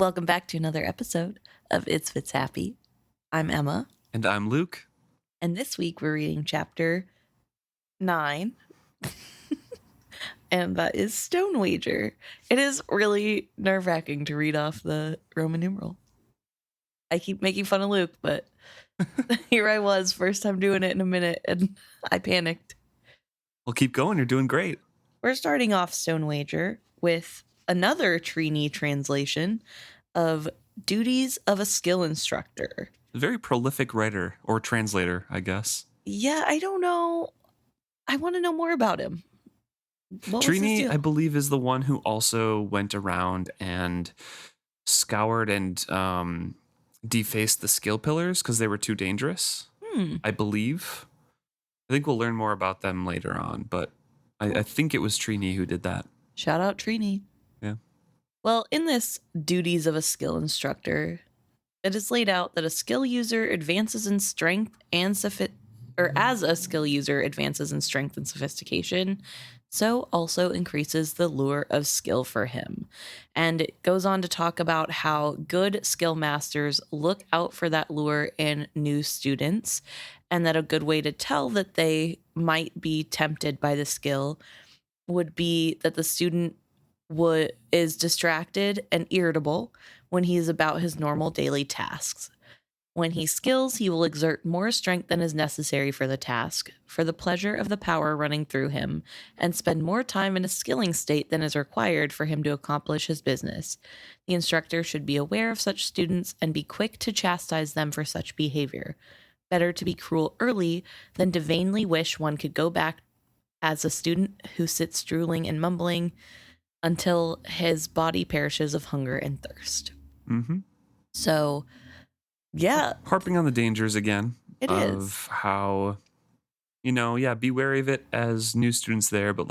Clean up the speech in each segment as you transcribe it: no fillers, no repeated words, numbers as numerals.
Welcome back to another episode of It's Fitz Happy. I'm Emma, And I'm Luke. and this week we're reading chapter 9, and that is Stone Wager. It is really nerve-wracking to read off the Roman numeral. I keep making fun of Luke, but here I was, first time doing it in a minute, and I panicked. Well, keep going. You're doing great. We're starting off Stone Wager with another Trini translation of Duties of a Skill Instructor. A very prolific writer or translator, I guess. Yeah, I don't know. I want to know more about him. What was his Trini, deal? I believe, is the one who also went around and scoured and defaced the skill pillars because they were too dangerous, I believe. I think we'll learn more about them later on, but I think it was Trini who did that. Shout out Trini. Yeah. Well, in this Duties of a Skill Instructor, it is laid out that a skill user advances in strength and as a skill user advances in strength and sophistication, so also increases the lure of skill for him. And it goes on to talk about how good skill masters look out for that lure in new students, and that a good way to tell that they might be tempted by the skill would be that the student is distracted and irritable when he is about his normal daily tasks. When he skills, he will exert more strength than is necessary for the task, for the pleasure of the power running through him, and spend more time in a skilling state than is required for him to accomplish his business. The instructor should be aware of such students and be quick to chastise them for such behavior. Better to be cruel early than to vainly wish one could go back as a student who sits drooling and mumbling until his body perishes of hunger and thirst. Mm-hmm. So, yeah. Harping on the dangers again. It of is. How, be wary of it as new students there, but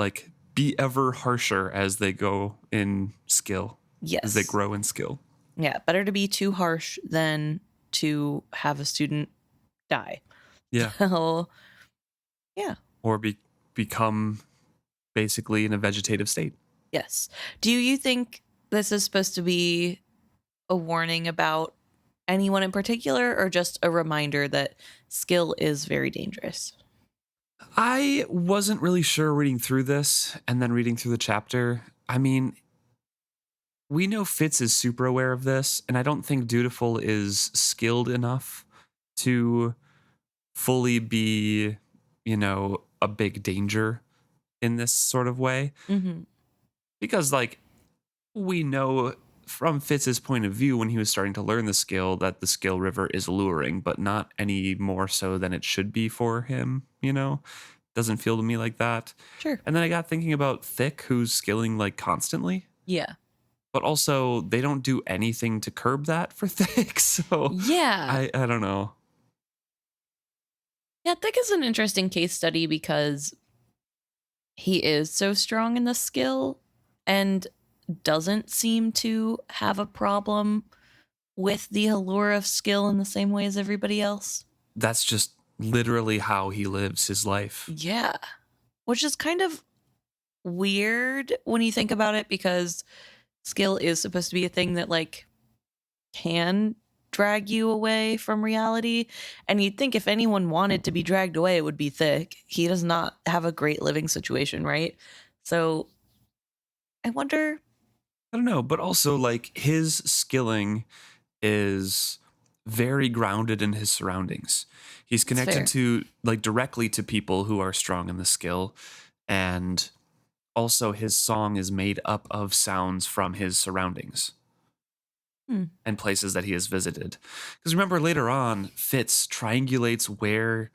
be ever harsher as they go in skill. Yes. As they grow in skill. Yeah, better to be too harsh than to have a student die. Yeah. So, yeah. Or become basically in a vegetative state. Yes. Do you think this is supposed to be a warning about anyone in particular, or just a reminder that skill is very dangerous? I wasn't really sure reading through this and then reading through the chapter. I mean, we know Fitz is super aware of this, and I don't think Dutiful is skilled enough to fully be, a big danger in this sort of way. Mm-hmm. Because, we know from Fitz's point of view when he was starting to learn the skill that the skill river is luring, but not any more so than it should be for him, Doesn't feel to me like that. Sure. And then I got thinking about Thick, who's skilling constantly. Yeah. But also they don't do anything to curb that for Thick. So yeah. I don't know. Yeah, Thick is an interesting case study because he is so strong in the skill and doesn't seem to have a problem with the allure of skill in the same way as everybody else. That's just literally how he lives his life. Yeah. Which is kind of weird when you think about it, because skill is supposed to be a thing that can drag you away from reality. And you'd think if anyone wanted to be dragged away, it would be Thick. He does not have a great living situation, right? So I wonder. I don't know, but also his skilling is very grounded in his surroundings. He's connected to directly to people who are strong in the skill, and also his song is made up of sounds from his surroundings and places that he has visited. Because remember later on, Fitz triangulates where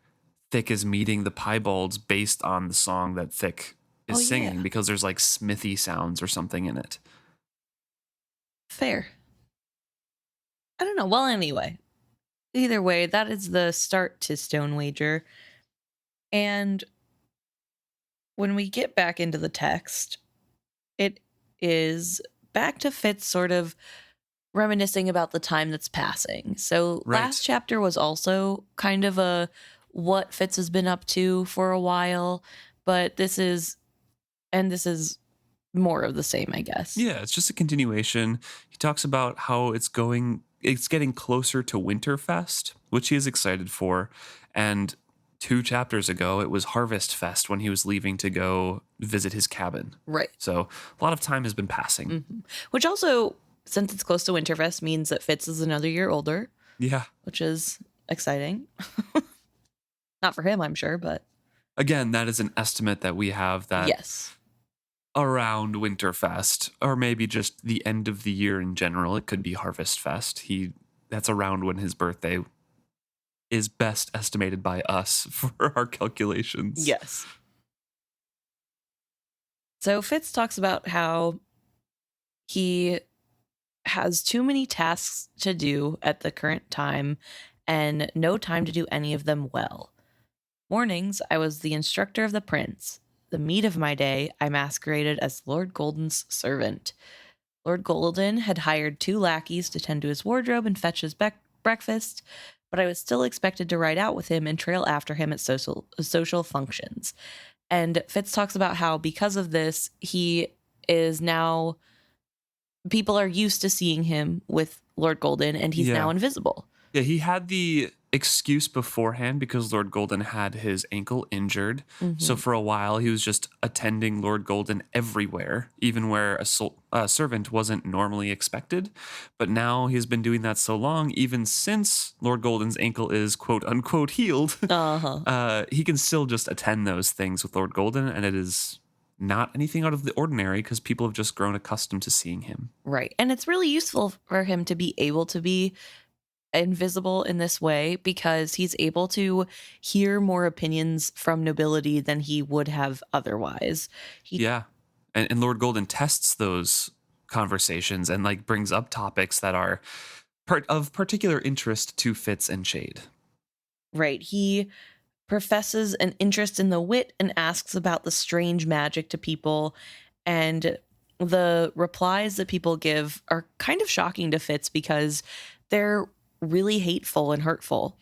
Thick is meeting the piebalds based on the song that Thick is singing, because there's smithy sounds or something in it. Fair. I don't know. Well, anyway, either way, that is the start to Stone Wager. And when we get back into the text, it is back to Fitz sort of reminiscing about the time that's passing. So last chapter was also kind of a what Fitz has been up to for a while, but this is more of the same, I guess. Yeah, it's just a continuation. He talks about how it's getting closer to Winterfest, which he is excited for. And 2 chapters ago, it was Harvest Fest when he was leaving to go visit his cabin. Right. So a lot of time has been passing. Mm-hmm. Which also, since it's close to Winterfest, means that Fitz is another year older. Yeah. Which is exciting. Not for him, I'm sure, but... Again, that is an estimate that we have that... Yes. Around Winterfest, or maybe just the end of the year in general. It could be Harvest Fest. That's around when his birthday is best estimated by us for our calculations. Yes. So Fitz talks about how he has too many tasks to do at the current time and no time to do any of them well. Mornings, I was the instructor of the prince. The meat of my day, I masqueraded as Lord Golden's servant. Lord Golden had hired 2 lackeys to tend to his wardrobe and fetch his breakfast, but I was still expected to ride out with him and trail after him at social functions. And Fitz talks about how because of this, he is now... People are used to seeing him with Lord Golden, and he's now invisible. Yeah, he had the excuse beforehand because Lord Golden had his ankle injured. Mm-hmm. So for a while, he was just attending Lord Golden everywhere, even where a servant wasn't normally expected. But now he's been doing that so long, even since Lord Golden's ankle is quote unquote healed, he can still just attend those things with Lord Golden, and it is not anything out of the ordinary because people have just grown accustomed to seeing him. Right. And it's really useful for him to be able to be invisible in this way because he's able to hear more opinions from nobility than he would have otherwise. And Lord Golden tests those conversations and like brings up topics that are of particular interest to Fitz and Chade. Right. He professes an interest in the wit and asks about the strange magic to people, and the replies that people give are kind of shocking to Fitz because they're really hateful and hurtful.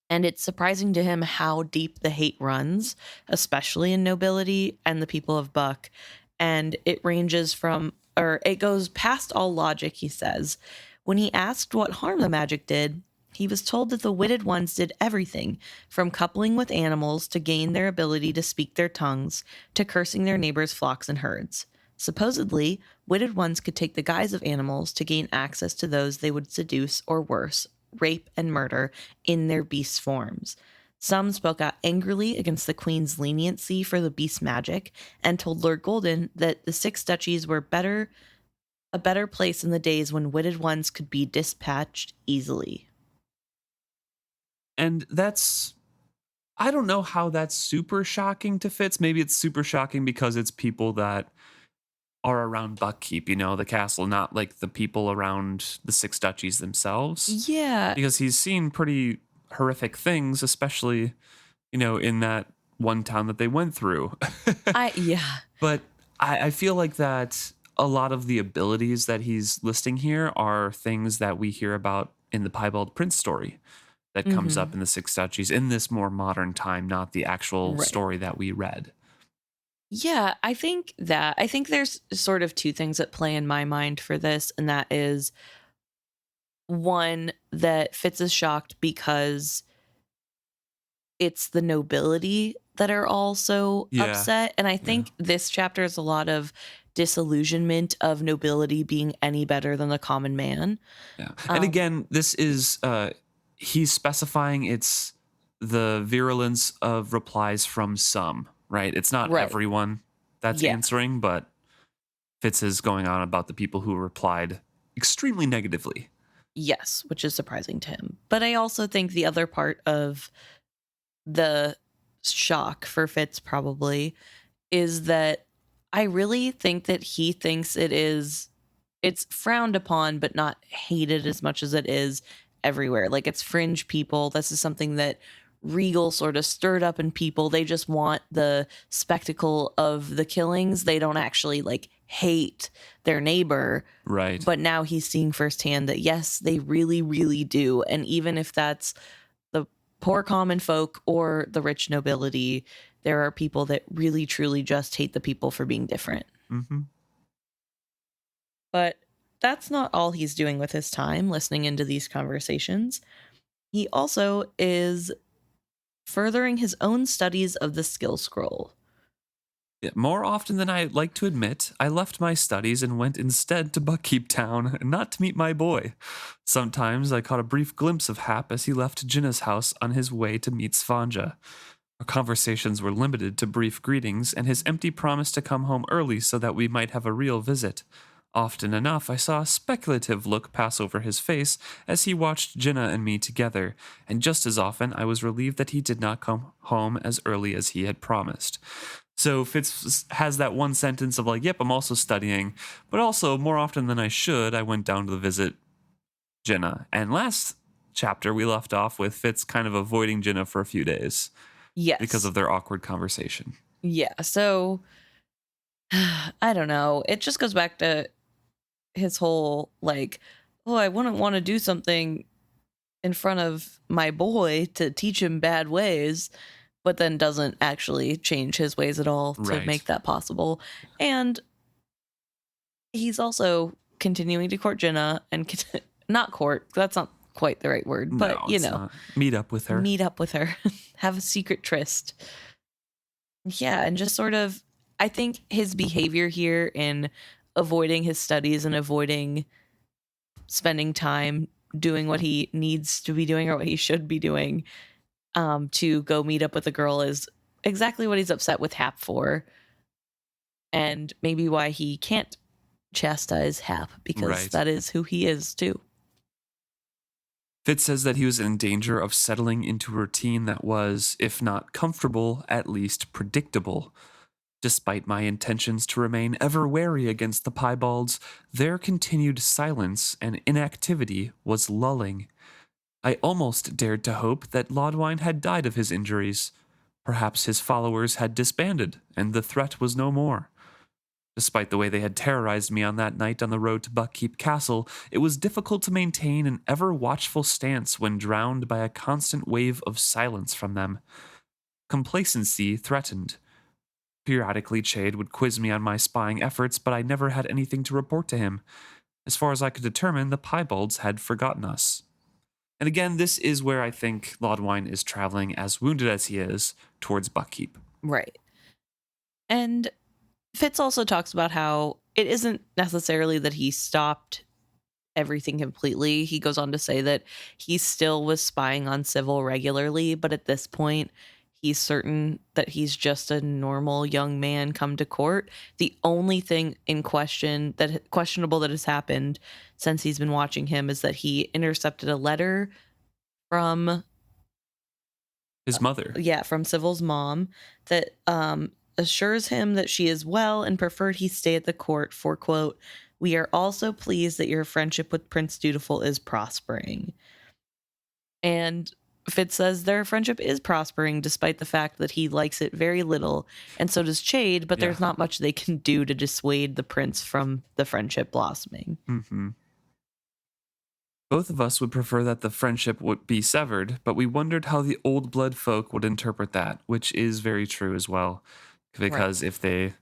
And it's surprising to him how deep the hate runs, especially in nobility and the people of Buck. And it goes past all logic, he says. When he asked what harm the magic did, he was told that the witted ones did everything, from coupling with animals to gain their ability to speak their tongues, to cursing their neighbors' flocks and herds. Supposedly, witted ones could take the guise of animals to gain access to those they would seduce or worse, rape and murder in their beast forms. Some spoke out angrily against the queen's leniency for the beast magic and told Lord Golden that the 6 duchies were a better place in the days when witted ones could be dispatched easily. And I don't know how that's super shocking to Fitz. Maybe it's super shocking because it's people that are around Buckkeep, the castle, not like the people around the 6 duchies themselves. Yeah. Because he's seen pretty horrific things, especially, in that one town that they went through. But I feel like that a lot of the abilities that he's listing here are things that we hear about in the Piebald Prince story that comes up in the 6 duchies in this more modern time, not the actual story that we read. Yeah, I think there's sort of 2 things at play in my mind for this, and that is, one, that Fitz is shocked because it's the nobility that are also upset, and I think this chapter is a lot of disillusionment of nobility being any better than the common man. Yeah, and again, this is he's specifying it's the virulence of replies from some. Right. It's not everyone that's answering, but Fitz is going on about the people who replied extremely negatively. Yes, which is surprising to him. But I also think the other part of the shock for Fitz probably is that I really think that he thinks it's frowned upon, but not hated as much as it is everywhere. Like, it's fringe people. This is something that Regal sort of stirred up in people. They just want the spectacle of the killings. They don't actually hate their neighbor. Right. But now he's seeing firsthand that yes, they really, really do. And even if that's the poor common folk or the rich nobility, there are people that really, truly just hate the people for being different. Mm-hmm. But that's not all he's doing with his time listening into these conversations. He also is furthering his own studies of the skill scroll. Yeah, more often than I'd like to admit, I left my studies and went instead to Buckkeep Town, not to meet my boy. Sometimes I caught a brief glimpse of Hap as he left Jinna's house on his way to meet Svanja. Our conversations were limited to brief greetings and his empty promise to come home early so that we might have a real visit. Often enough, I saw a speculative look pass over his face as he watched Jinnah and me together, and just as often I was relieved that he did not come home as early as he had promised. So Fitz has that one sentence of like, yep, I'm also studying, but also more often than I should, I went down to visit Jinnah. And last chapter, we left off with Fitz kind of avoiding Jinnah for a few days. Yes. Because of their awkward conversation. Yeah, so I don't know. It just goes back to his whole like, oh, I wouldn't want to do something in front of my boy to teach him bad ways, but then doesn't actually change his ways at all to make that possible. And he's also continuing to court Jinnah and not court. That's not quite the right word, but no, not. Meet up with her. Have a secret tryst. Yeah. And just sort of, I think his behavior here in avoiding his studies and avoiding spending time doing what he needs to be doing or what he should be doing to go meet up with a girl is exactly what he's upset with Hap for, and maybe why he can't chastise Hap, because that is who he is too. Fitz says that he was in danger of settling into a routine that was, if not comfortable, at least predictable. Despite my intentions to remain ever wary against the piebalds, their continued silence and inactivity was lulling. I almost dared to hope that Lodwine had died of his injuries. Perhaps his followers had disbanded, and the threat was no more. Despite the way they had terrorized me on that night on the road to Buckkeep Castle, it was difficult to maintain an ever-watchful stance when drowned by a constant wave of silence from them. Complacency threatened. Periodically, Chade would quiz me on my spying efforts, but I never had anything to report to him. As far as I could determine, the piebalds had forgotten us. And again, this is where I think Lodwine is traveling, as wounded as he is, towards Buckkeep. Right. And Fitz also talks about how it isn't necessarily that he stopped everything completely. He goes on to say that he still was spying on Civil regularly, but at this point, he's certain that he's just a normal young man come to court. The only thing in questionable that has happened since he's been watching him is that he intercepted a letter from his mother. From Civil's mom that assures him that she is well and preferred he stay at the court for, quote, "We are also pleased that your friendship with Prince Dutiful is prospering." And Fitz says their friendship is prospering despite the fact that he likes it very little, and so does Chade, but there's not much they can do to dissuade the prince from the friendship blossoming. Mm-hmm. Both of us would prefer that the friendship would be severed, but we wondered how the old blood folk would interpret that, which is very true as well. Because if the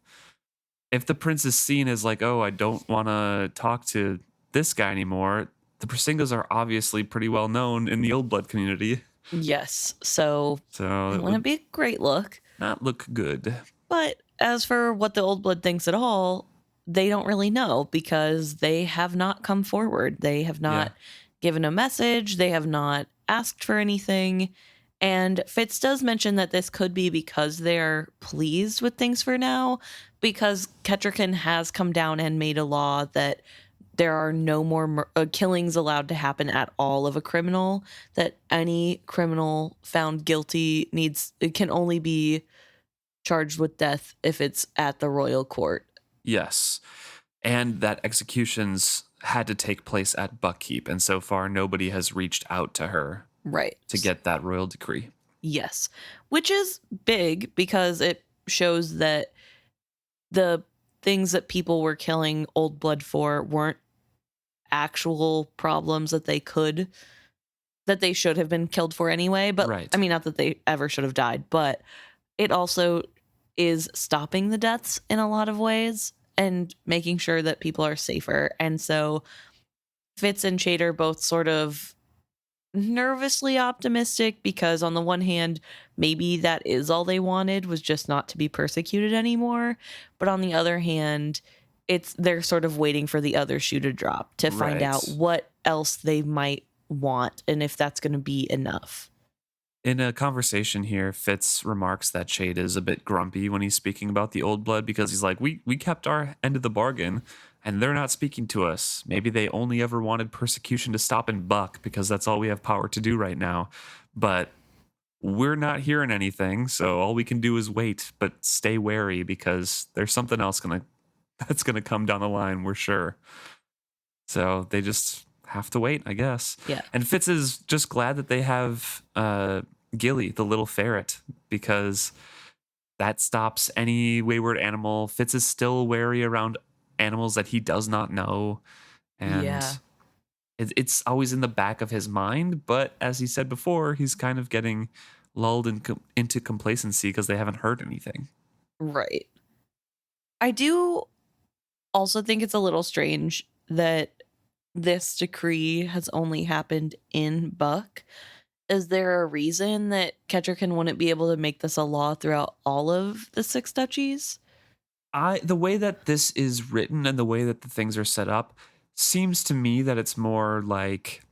prince is seen as like, oh, I don't want to talk to this guy anymore, the Prisingos are obviously pretty well known in the old blood community. Yes, so it wouldn't be a great look. Not look good. But as for what the old blood thinks at all, they don't really know because they have not come forward. They have not given a message. They have not asked for anything. And Fitz does mention that this could be because they're pleased with things for now, because Kettrican has come down and made a law that there are no more killings allowed to happen at all of a criminal, that any criminal found guilty can only be charged with death if it's at the royal court. Yes. And that executions had to take place at Buckkeep, and so far nobody has reached out to her. Right. To get that royal decree. Yes. Which is big because it shows that the things that people were killing old blood for weren't actual problems that they should have been killed for anyway. But I mean, not that they ever should have died, but it also is stopping the deaths in a lot of ways. and making sure that people are safer. And so Fitz and Chade are both sort of nervously optimistic because on the one hand, maybe that is all they wanted, was just not to be persecuted anymore. But on the other hand, they're sort of waiting for the other shoe to drop to find out what else they might want and if that's going to be enough. In a conversation here, Fitz remarks that Chade is a bit grumpy when he's speaking about the old blood because he's like, we kept our end of the bargain and they're not speaking to us. Maybe they only ever wanted persecution to stop in Buck because that's all we have power to do right now. But we're not hearing anything, so all we can do is wait, but stay wary because there's something else that's gonna come down the line, we're sure. So they just have to wait, I guess. Yeah. And Fitz is just glad that they have Gilly, the little ferret, because that stops any wayward animal. Fitz is still wary around animals that he does not know. And it's always in the back of his mind. But as he said before, he's kind of getting lulled into complacency because they haven't heard anything. Right. I do also think it's a little strange that this decree has only happened in Buck. Is there a reason that Kettricken wouldn't be able to make this a law throughout all of the 6 duchies? The way that this is written and the way that the things are set up seems to me that it's more like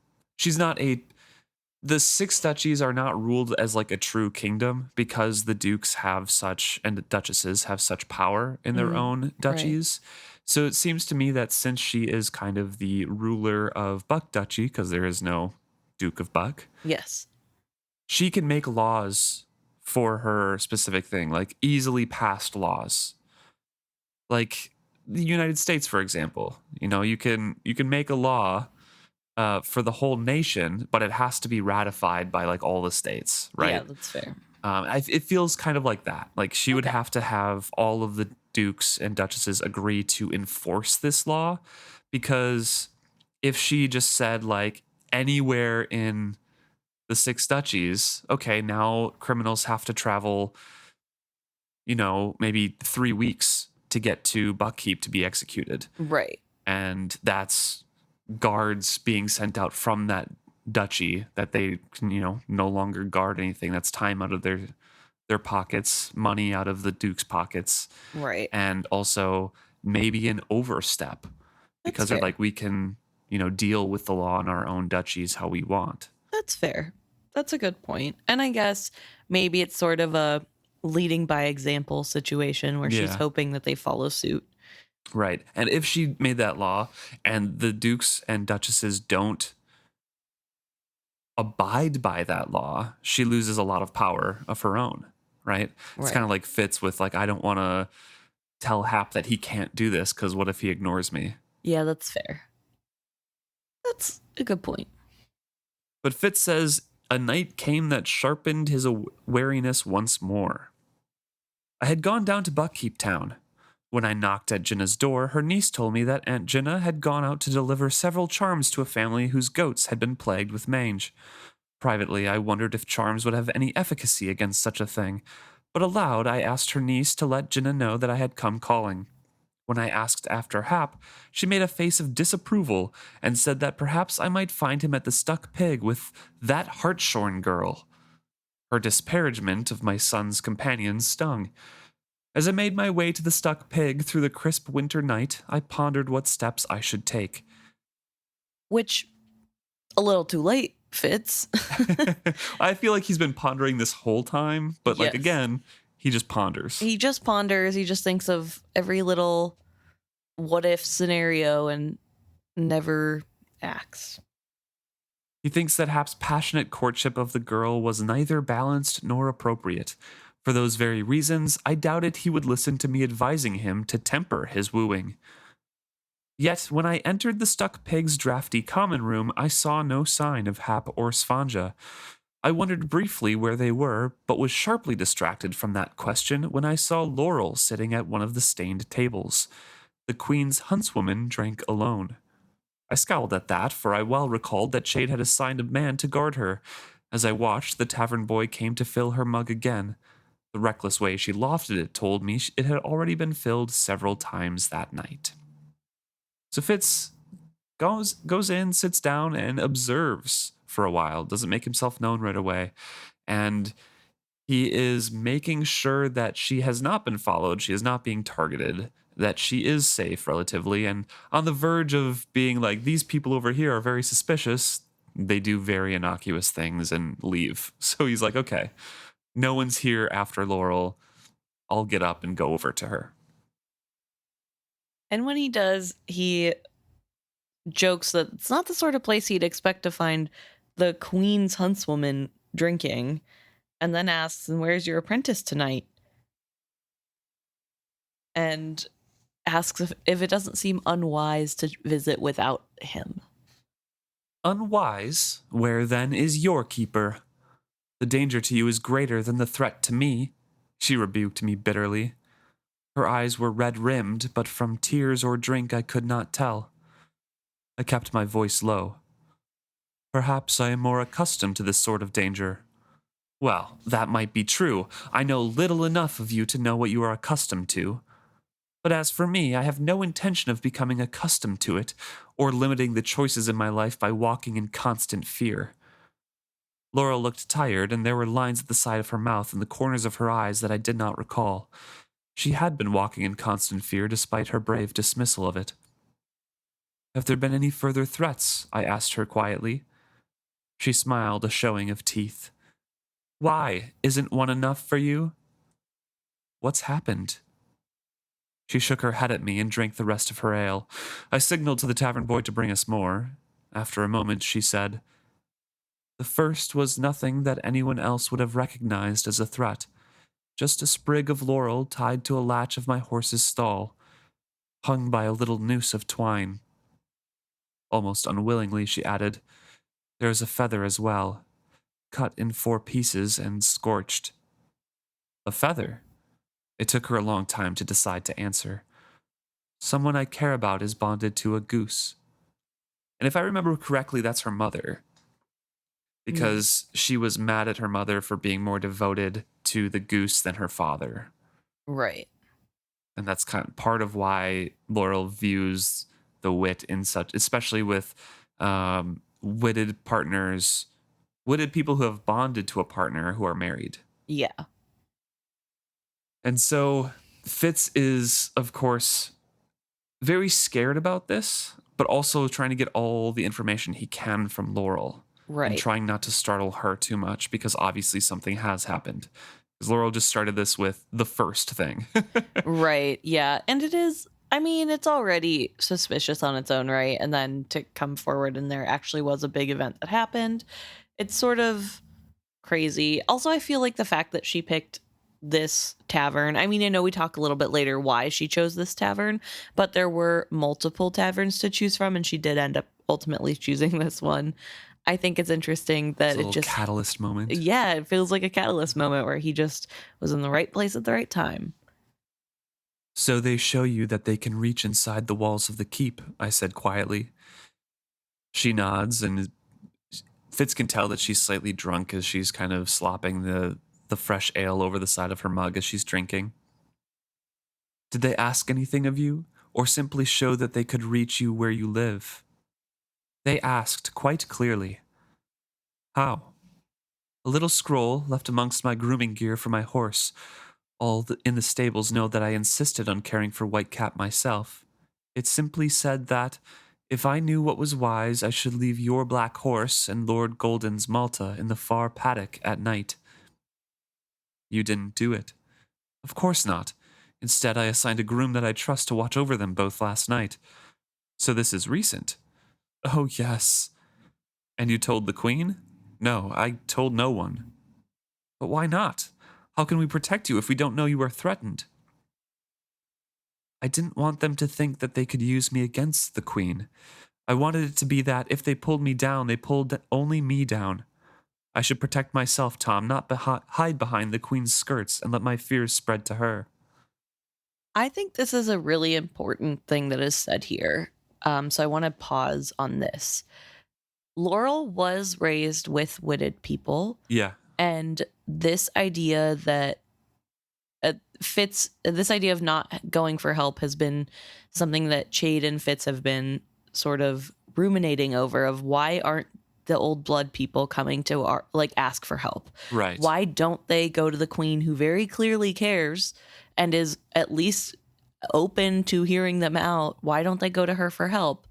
the 6 duchies are not ruled as like a true kingdom because the dukes have such, and the duchesses have such power in their own duchies. Right. So it seems to me that since she is kind of the ruler of Buck Duchy, because there is no Duke of Buck. Yes. She can make laws for her specific thing, like easily passed laws. Like the United States, for example. You know, you can make a law for the whole nation, but it has to be ratified by like all the states, right? Yeah, that's fair. It feels kind of like that. Like she would have to have all of the dukes and duchesses agree to enforce this law, because if she just said like anywhere in the 6 duchies, okay, now criminals have to travel, you know, maybe 3 weeks to get to Buckkeep to be executed. Right. And that's guards being sent out from that duchy that they can, you know, no longer guard anything. That's time out of their pockets, money out of the duke's pockets. Right. And also maybe an overstep because they're like, we can, you know, deal with the law in our own duchies how we want. That's fair. That's a good point. And I guess maybe it's sort of a leading by example situation where she's hoping that they follow suit. Right. And if she made that law and the dukes and duchesses don't abide by that law, she loses a lot of power of her own, right? It's kind of like Fitz with like, I don't want to tell Hap that he can't do this because what if he ignores me? Yeah, that's fair. That's a good point. But Fitz says, a night came that sharpened his wariness once more. I had gone down to Buckkeep Town. When I knocked at Jinna's door, her niece told me that Aunt Jinna had gone out to deliver several charms to a family whose goats had been plagued with mange. Privately, I wondered if charms would have any efficacy against such a thing, but aloud I asked her niece to let Jinna know that I had come calling. When I asked after Hap, she made a face of disapproval and said that perhaps I might find him at the Stuck Pig with that Hartshorn girl. Her disparagement of my son's companions stung. As I made my way to the Stuck Pig through the crisp winter night, I pondered what steps I should take. Which, a little too late, Fitz. I feel like he's been pondering this whole time, but like again, he just ponders. He just ponders. He just thinks of every little what if scenario and never acts. He thinks that Hap's passionate courtship of the girl was neither balanced nor appropriate. For those very reasons, I doubted he would listen to me advising him to temper his wooing. Yet, when I entered the Stuck Pig's drafty common room, I saw no sign of Hap or Svanja. I wondered briefly where they were, but was sharply distracted from that question when I saw Laurel sitting at one of the stained tables. The Queen's huntswoman drank alone. I scowled at that, for I well recalled that Chade had assigned a man to guard her. As I watched, the tavern boy came to fill her mug again. The reckless way she lofted it told me it had already been filled several times that night. So Fitz goes in, sits down, and observes for a while. Doesn't make himself known right away. And he is making sure that she has not been followed, she is not being targeted, that she is safe relatively, and on the verge of being like, these people over here are very suspicious. They do very innocuous things and leave. So he's like, okay, no one's here after Laurel. I'll get up and go over to her. And when he does, he jokes that it's not the sort of place he'd expect to find the Queen's huntswoman drinking, and then asks, and where's your apprentice tonight? And asks if it doesn't seem unwise to visit without him. Unwise? Where then is your keeper? The danger to you is greater than the threat to me, she rebuked me bitterly. Her eyes were red-rimmed, but from tears or drink I could not tell. I kept my voice low. Perhaps I am more accustomed to this sort of danger. Well, that might be true. I know little enough of you to know what you are accustomed to. But as for me, I have no intention of becoming accustomed to it, or limiting the choices in my life by walking in constant fear. Laurel looked tired, and there were lines at the side of her mouth and the corners of her eyes that I did not recall. She had been walking in constant fear despite her brave dismissal of it. Have there been any further threats? I asked her quietly. She smiled, a showing of teeth. Why? Isn't one enough for you? What's happened? She shook her head at me and drank the rest of her ale. I signaled to the tavern boy to bring us more. After a moment, she said, The first was nothing that anyone else would have recognized as a threat. Just a sprig of laurel tied to a latch of my horse's stall, hung by a little noose of twine. Almost unwillingly, she added, There is a feather as well, cut in 4 pieces and scorched. A feather? It took her a long time to decide to answer. Someone I care about is bonded to a goose. And if I remember correctly, that's her mother. Because she was mad at her mother for being more devoted to the goose than her father. Right. And that's kind of part of why Laurel views the wit in such, especially with witted partners, witted people who have bonded to a partner who are married. Yeah. And so Fitz is, of course, very scared about this, but also trying to get all the information he can from Laurel. Right. And trying not to startle her too much because obviously something has happened. Because Laurel just started this with the first thing. Right. Yeah. And it is, I mean, it's already suspicious on its own right. And then to come forward and there actually was a big event that happened. It's sort of crazy. Also, I feel like the fact that she picked this tavern, I mean, I know we talk a little bit later why she chose this tavern, but there were multiple taverns to choose from, and she did end up ultimately choosing this one. I think it's interesting that it's a just catalyst moment. Yeah, it feels like a catalyst moment where he just was in the right place at the right time. So they show you that they can reach inside the walls of the keep, I said quietly. She nods, and Fitz can tell that she's slightly drunk as she's kind of slopping the fresh ale over the side of her mug as she's drinking. Did they ask anything of you, or simply show that they could reach you where you live? They asked quite clearly. How? A little scroll left amongst my grooming gear for my horse. All in the stables know that I insisted on caring for Whitecap myself. It simply said that, if I knew what was wise, I should leave your black horse and Lord Golden's Malta in the far paddock at night. You didn't do it. Of course not. Instead, I assigned a groom that I trust to watch over them both last night. So this is recent. Oh, yes. And you told the Queen? No, I told no one. But why not? How can we protect you if we don't know you are threatened? I didn't want them to think that they could use me against the Queen. I wanted it to be that if they pulled me down, they pulled only me down. I should protect myself, Tom, not hide behind the Queen's skirts and let my fears spread to her. I think this is a really important thing that is said here. So I want to pause on this. Laurel was raised with witted people. Yeah. And this idea that Fitz, this idea of not going for help has been something that Chade and Fitz have been sort of ruminating over, of why aren't the old blood people coming to our, like, ask for help? Right. Why don't they go to the queen, who very clearly cares and is at least open to hearing them out? Why don't they go to her for help?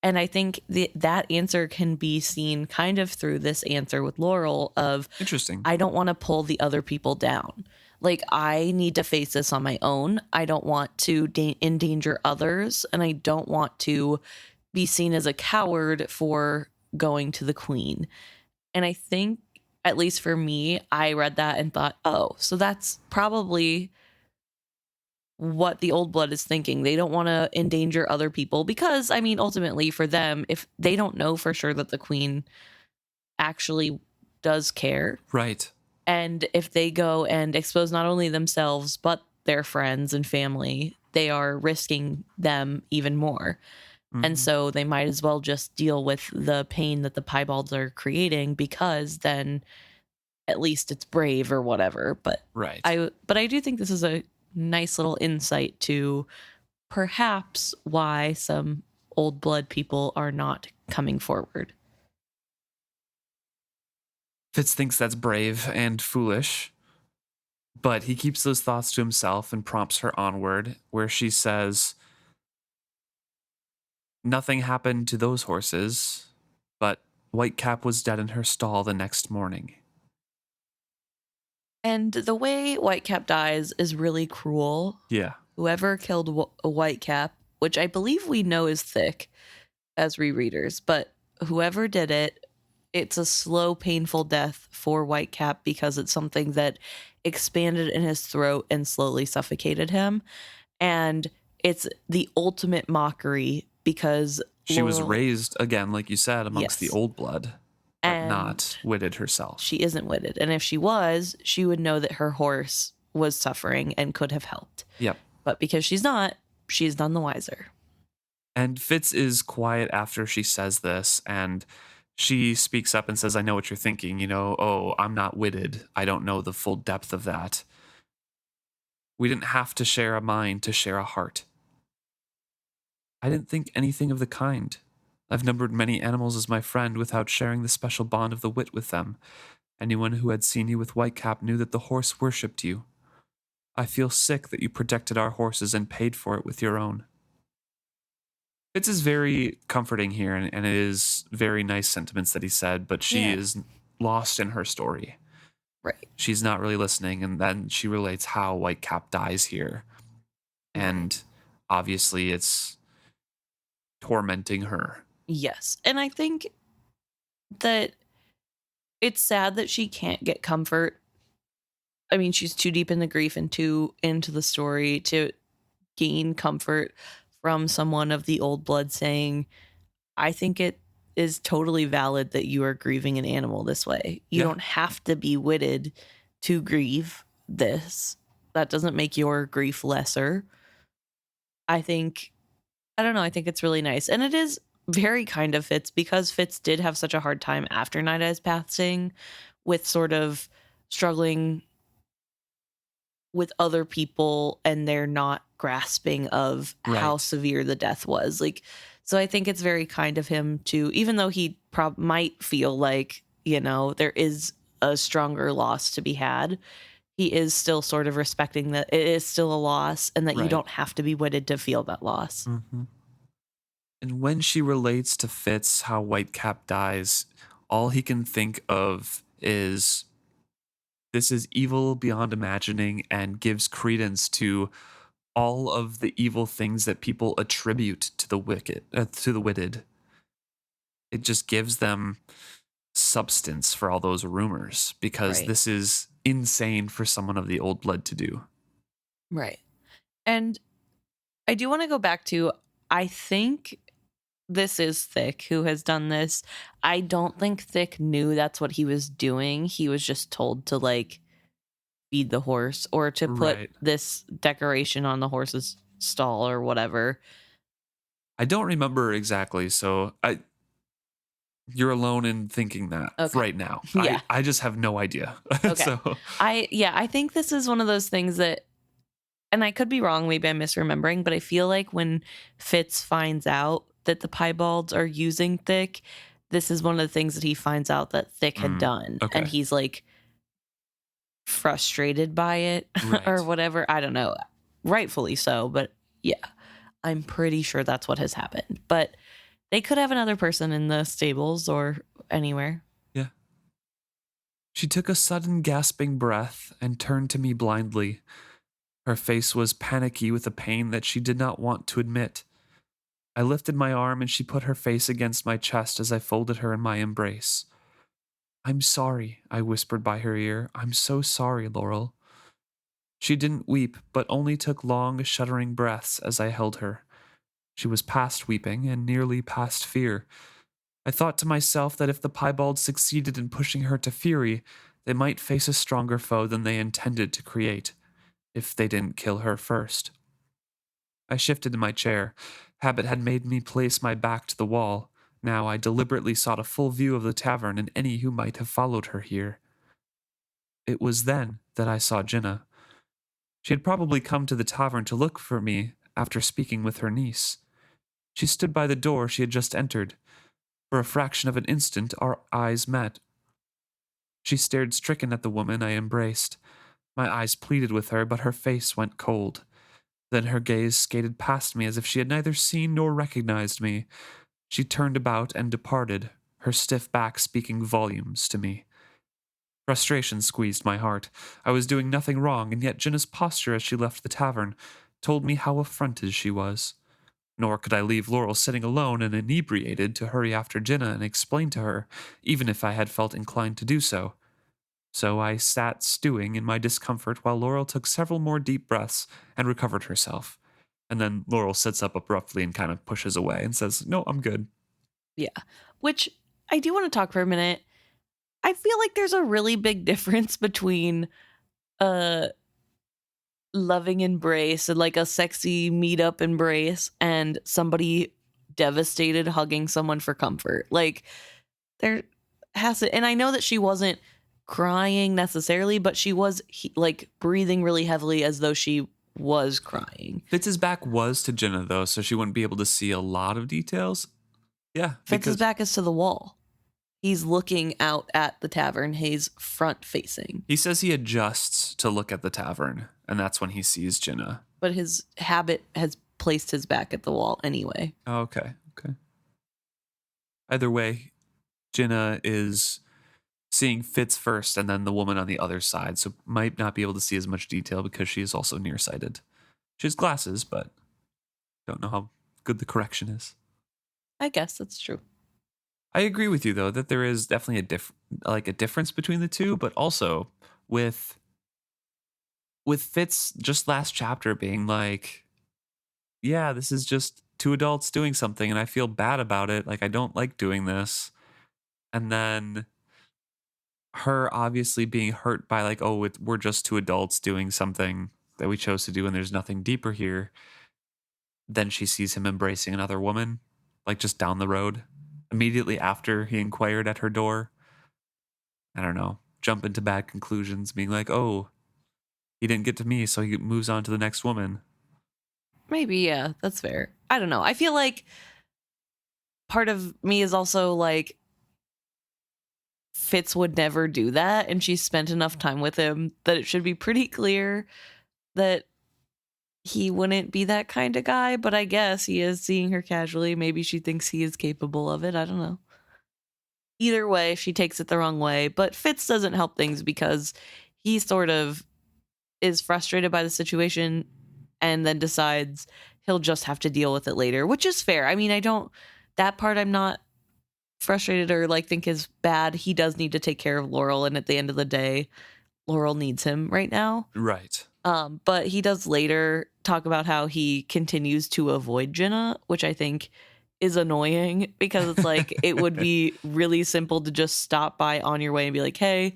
And I think that answer can be seen kind of through this answer with Laurel of, Interesting. I don't want to pull the other people down. Like, I need to face this on my own. I don't want to endanger others, and I don't want to be seen as a coward for going to the queen. And I think, at least for me, I read that and thought, oh, so that's probably what the old blood is thinking. They don't want to endanger other people because, I mean, ultimately for them, if they don't know for sure that the queen actually does care, right, and if they go and expose not only themselves but their friends and family, they are risking them even more. And so they might as well just deal with the pain that the piebalds are creating, because then at least it's brave or whatever. But right. I do think this is a nice little insight to perhaps why some old blood people are not coming forward. Fitz thinks that's brave and foolish, but he keeps those thoughts to himself and prompts her onward, where she says, nothing happened to those horses, but Whitecap was dead in her stall the next morning. And the way Whitecap dies is really cruel. Yeah. Whoever killed Whitecap, which I believe we know is Thick as rereaders, but whoever did it, it's a slow, painful death for Whitecap, because it's something that expanded in his throat and slowly suffocated him. And it's the ultimate mockery, because she was raised, again, like you said, amongst the Yes. old blood, but not witted herself. She isn't witted. And if she was, she would know that her horse was suffering and could have helped. Yep. But because she's not, she's none the wiser. And Fitz is quiet after she says this, and she speaks up and says, I know what you're thinking, oh, I'm not witted. I don't know the full depth of that. We didn't have to share a mind to share a heart. I didn't think anything of the kind. I've numbered many animals as my friend without sharing the special bond of the wit with them. Anyone who had seen you with Whitecap knew that the horse worshipped you. I feel sick that you protected our horses and paid for it with your own. Fitz is very comforting here, and it is very nice sentiments that he said, but she is lost in her story. Right. She's not really listening, and then she relates how Whitecap dies here. And obviously it's tormenting her. Yes. And I think that it's sad that she can't get comfort. I mean, she's too deep in the grief and too into the story to gain comfort from someone of the old blood saying, I think it is totally valid that you are grieving an animal this way. You don't have to be witted to grieve this. That doesn't make your grief lesser. I think it's really nice. And it is very kind of Fitz, because Fitz did have such a hard time after Night Eye's passing with sort of struggling with other people, and they're not grasping of how severe the death was. Like, so I think it's very kind of him to, even though he might feel like, there is a stronger loss to be had, he is still sort of respecting that it is still a loss, and that you don't have to be witted to feel that loss. Mm-hmm. And when she relates to Fitz how Whitecap dies, all he can think of is, this is evil beyond imagining, and gives credence to all of the evil things that people attribute to the witted. It just gives them substance for all those rumors, because this is insane for someone of the old blood to do. Right. And I do want to go back to, I think this is Thick who has done this. I don't think Thick knew that's what he was doing. He was just told to, like, feed the horse, or to put this decoration on the horse's stall or whatever. I don't remember exactly, so you're alone in thinking that right now. Yeah. I just have no idea. Okay. So I think this is one of those things that and I could be wrong, maybe I'm misremembering, but I feel like when Fitz finds out that the piebalds are using Thick, this is one of the things that he finds out that Thick had done. Okay. And he's like frustrated by it Right. or whatever. I don't know. Rightfully so, but yeah, I'm pretty sure that's what has happened. But they could have another person in the stables or anywhere. Yeah. She took a sudden gasping breath and turned to me blindly. Her face was panicky with a pain that she did not want to admit. I lifted my arm and she put her face against my chest as I folded her in my embrace. I'm sorry, I whispered by her ear. I'm so sorry, Laurel. She didn't weep, but only took long, shuddering breaths as I held her. She was past weeping and nearly past fear. I thought to myself that if the piebalds succeeded in pushing her to fury, they might face a stronger foe than they intended to create, if they didn't kill her first. I shifted in my chair. Habit had made me place my back to the wall. Now I deliberately sought a full view of the tavern and any who might have followed her here. It was then that I saw Jinnah. She had probably come to the tavern to look for me after speaking with her niece. She stood by the door she had just entered. For a fraction of an instant, our eyes met. She stared stricken at the woman I embraced. My eyes pleaded with her, but her face went cold. Then her gaze skated past me as if she had neither seen nor recognized me. She turned about and departed, her stiff back speaking volumes to me. Frustration squeezed my heart. I was doing nothing wrong, and yet Jinnah's posture as she left the tavern told me how affronted she was. Nor could I leave Laurel sitting alone and inebriated to hurry after Jinnah and explain to her, even if I had felt inclined to do so. So I sat stewing in my discomfort while Laurel took several more deep breaths and recovered herself. And then Laurel sits up abruptly and kind of pushes away and says, "No, I'm good." Yeah. Which I do want to talk for a minute. I feel like there's a really big difference between a loving embrace and like a sexy meet-up embrace and somebody devastated hugging someone for comfort. Like there has to, and I know that she wasn't crying necessarily, but she was like breathing really heavily as though she was crying. Fitz's back was to Jinnah, though, so she wouldn't be able to see a lot of details. Yeah. Fitz's back is to the wall. He's looking out at the tavern. He's front facing. He says he adjusts to look at the tavern, and that's when he sees Jinnah. But his habit has placed his back at the wall anyway. Oh, okay. Either way, Jinnah is seeing Fitz first and then the woman on the other side, so might not be able to see as much detail because she is also nearsighted. She has glasses, but don't know how good the correction is. I guess that's true. I agree with you, though, that there is definitely a difference between the two, but also with Fitz just last chapter being like, yeah, this is just two adults doing something and I feel bad about it. Like, I don't like doing this. And then her obviously being hurt by like, oh, we're just two adults doing something that we chose to do and there's nothing deeper here. Then she sees him embracing another woman, like just down the road, immediately after he inquired at her door. I don't know, jump into bad conclusions, being like, oh, he didn't get to me, so he moves on to the next woman. Maybe, yeah, that's fair. I don't know. I feel like part of me is also like, Fitz would never do that, and she spent enough time with him that it should be pretty clear that he wouldn't be that kind of guy, but I guess he is seeing her casually. Maybe she thinks he is capable of it. I don't know. Either way, she takes it the wrong way, but Fitz doesn't help things because he sort of is frustrated by the situation and then decides he'll just have to deal with it later, which is fair. I mean, that part I'm not frustrated or like think is bad. He does need to take care of Laurel, and at the end of the day, Laurel needs him right now. Right. But he does later talk about how he continues to avoid Jinnah, which I think is annoying because it's like it would be really simple to just stop by on your way and be like, hey,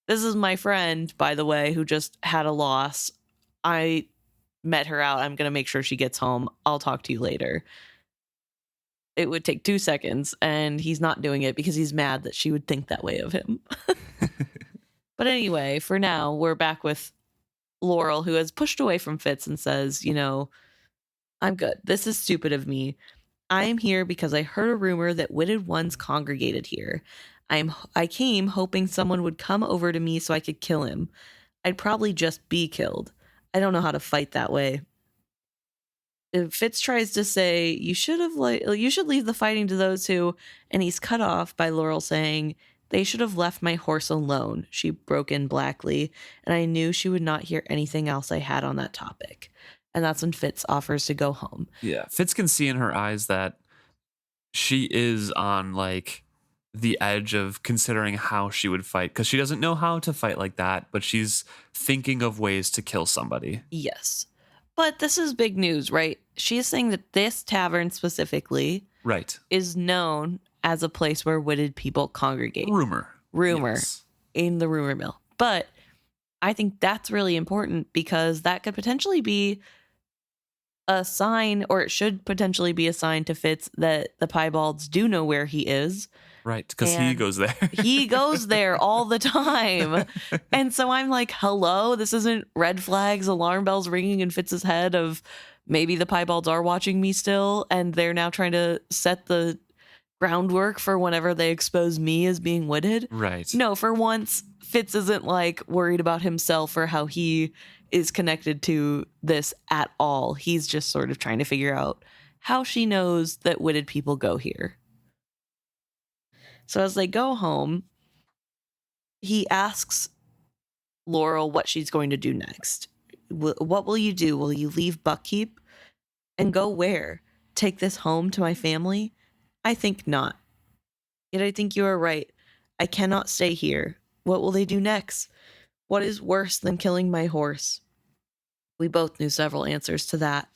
this is my friend, by the way, who just had a loss. I met her out. I'm going to make sure she gets home. I'll talk to you later. It would take 2 seconds, and he's not doing it because he's mad that she would think that way of him. But anyway, for now, we're back with Laurel, who has pushed away from Fitz, and says, I'm good. This is stupid of me. I am here because I heard a rumor that witted ones congregated here. I came hoping someone would come over to me so I could kill him. I'd probably just be killed. I don't know how to fight that way. Fitz tries to say, you should leave the fighting to those who, and he's cut off by Laurel saying, they should have left my horse alone. She broke in blackly, and I knew she would not hear anything else I had on that topic. And that's when Fitz offers to go home. Yeah. Fitz can see in her eyes that she is on like the edge of considering how she would fight, because she doesn't know how to fight like that, but she's thinking of ways to kill somebody. Yes. But this is big news, right? She is saying that this tavern specifically is known as a place where witted people congregate. Rumor. Yes. In the rumor mill. But I think that's really important because that could potentially be a sign, or it should potentially be a sign to Fitz that the piebalds do know where he is. Right, because he goes there. He goes there all the time. And so I'm like, hello, this isn't red flags, alarm bells ringing in Fitz's head of maybe the piebalds are watching me still, and they're now trying to set the groundwork for whenever they expose me as being witted. Right. No, for once, Fitz isn't like worried about himself or how he is connected to this at all. He's just sort of trying to figure out how she knows that witted people go here. So as they go home, he asks Laurel what she's going to do next. What will you do? Will you leave Buckkeep? And go where? Take this home to my family? I think not. Yet I think you are right. I cannot stay here. What will they do next? What is worse than killing my horse? We both knew several answers to that.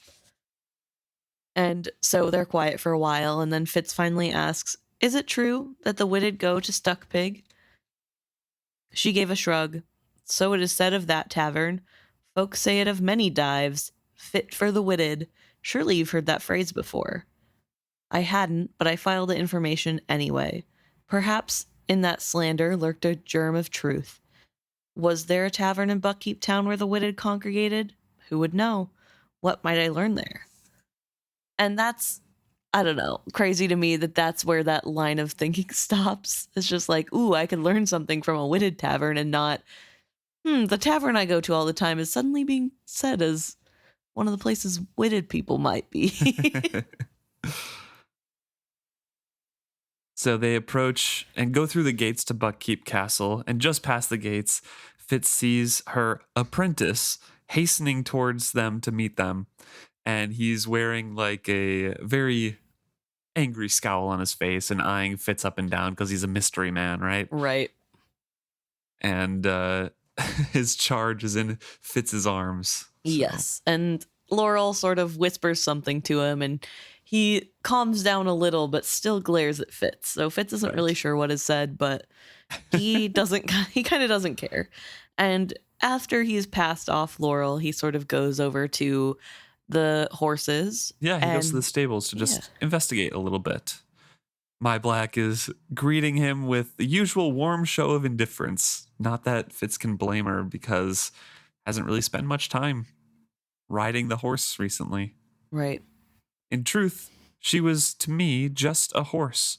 And so they're quiet for a while, and then Fitz finally asks, is it true that the witted go to Stuck Pig? She gave a shrug. So it is said of that tavern. Folks say it of many dives, fit for the witted. Surely you've heard that phrase before. I hadn't, but I filed the information anyway. Perhaps in that slander lurked a germ of truth. Was there a tavern in Buckkeep Town where the witted congregated? Who would know? What might I learn there? And that's, I don't know, crazy to me that that's where that line of thinking stops. It's just like, ooh, I could learn something from a witted tavern, and not, the tavern I go to all the time is suddenly being said as one of the places witted people might be. So they approach and go through the gates to Buckkeep Castle, and just past the gates, Fitz sees her apprentice hastening towards them to meet them. And he's wearing like a very angry scowl on his face and eyeing Fitz up and down because he's a mystery man, right? Right. And his charge is in Fitz's arms. So. Yes. And Laurel sort of whispers something to him, and he calms down a little, but still glares at Fitz. So Fitz isn't really sure what is said, but he kind of doesn't care. And after he's passed off Laurel, he sort of goes over to the horses. Yeah, he goes to the stables to just investigate a little bit. My Black is greeting him with the usual warm show of indifference. Not that Fitz can blame her, because hasn't really spent much time riding the horse recently. Right. In truth, she was to me just a horse.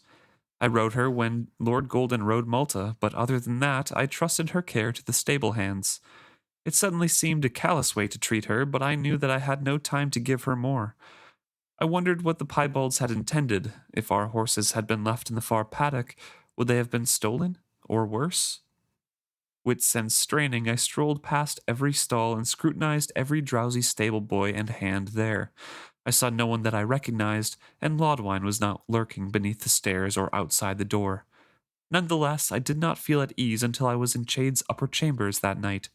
I rode her when Lord Golden rode Malta, but other than that, I trusted her care to the stable hands. It suddenly seemed a callous way to treat her, but I knew that I had no time to give her more. I wondered what the piebalds had intended. If our horses had been left in the far paddock, would they have been stolen, or worse? With sense straining, I strolled past every stall and scrutinized every drowsy stable boy and hand there. I saw no one that I recognized, and Laudwine was not lurking beneath the stairs or outside the door. Nonetheless, I did not feel at ease until I was in Chade's upper chambers that night.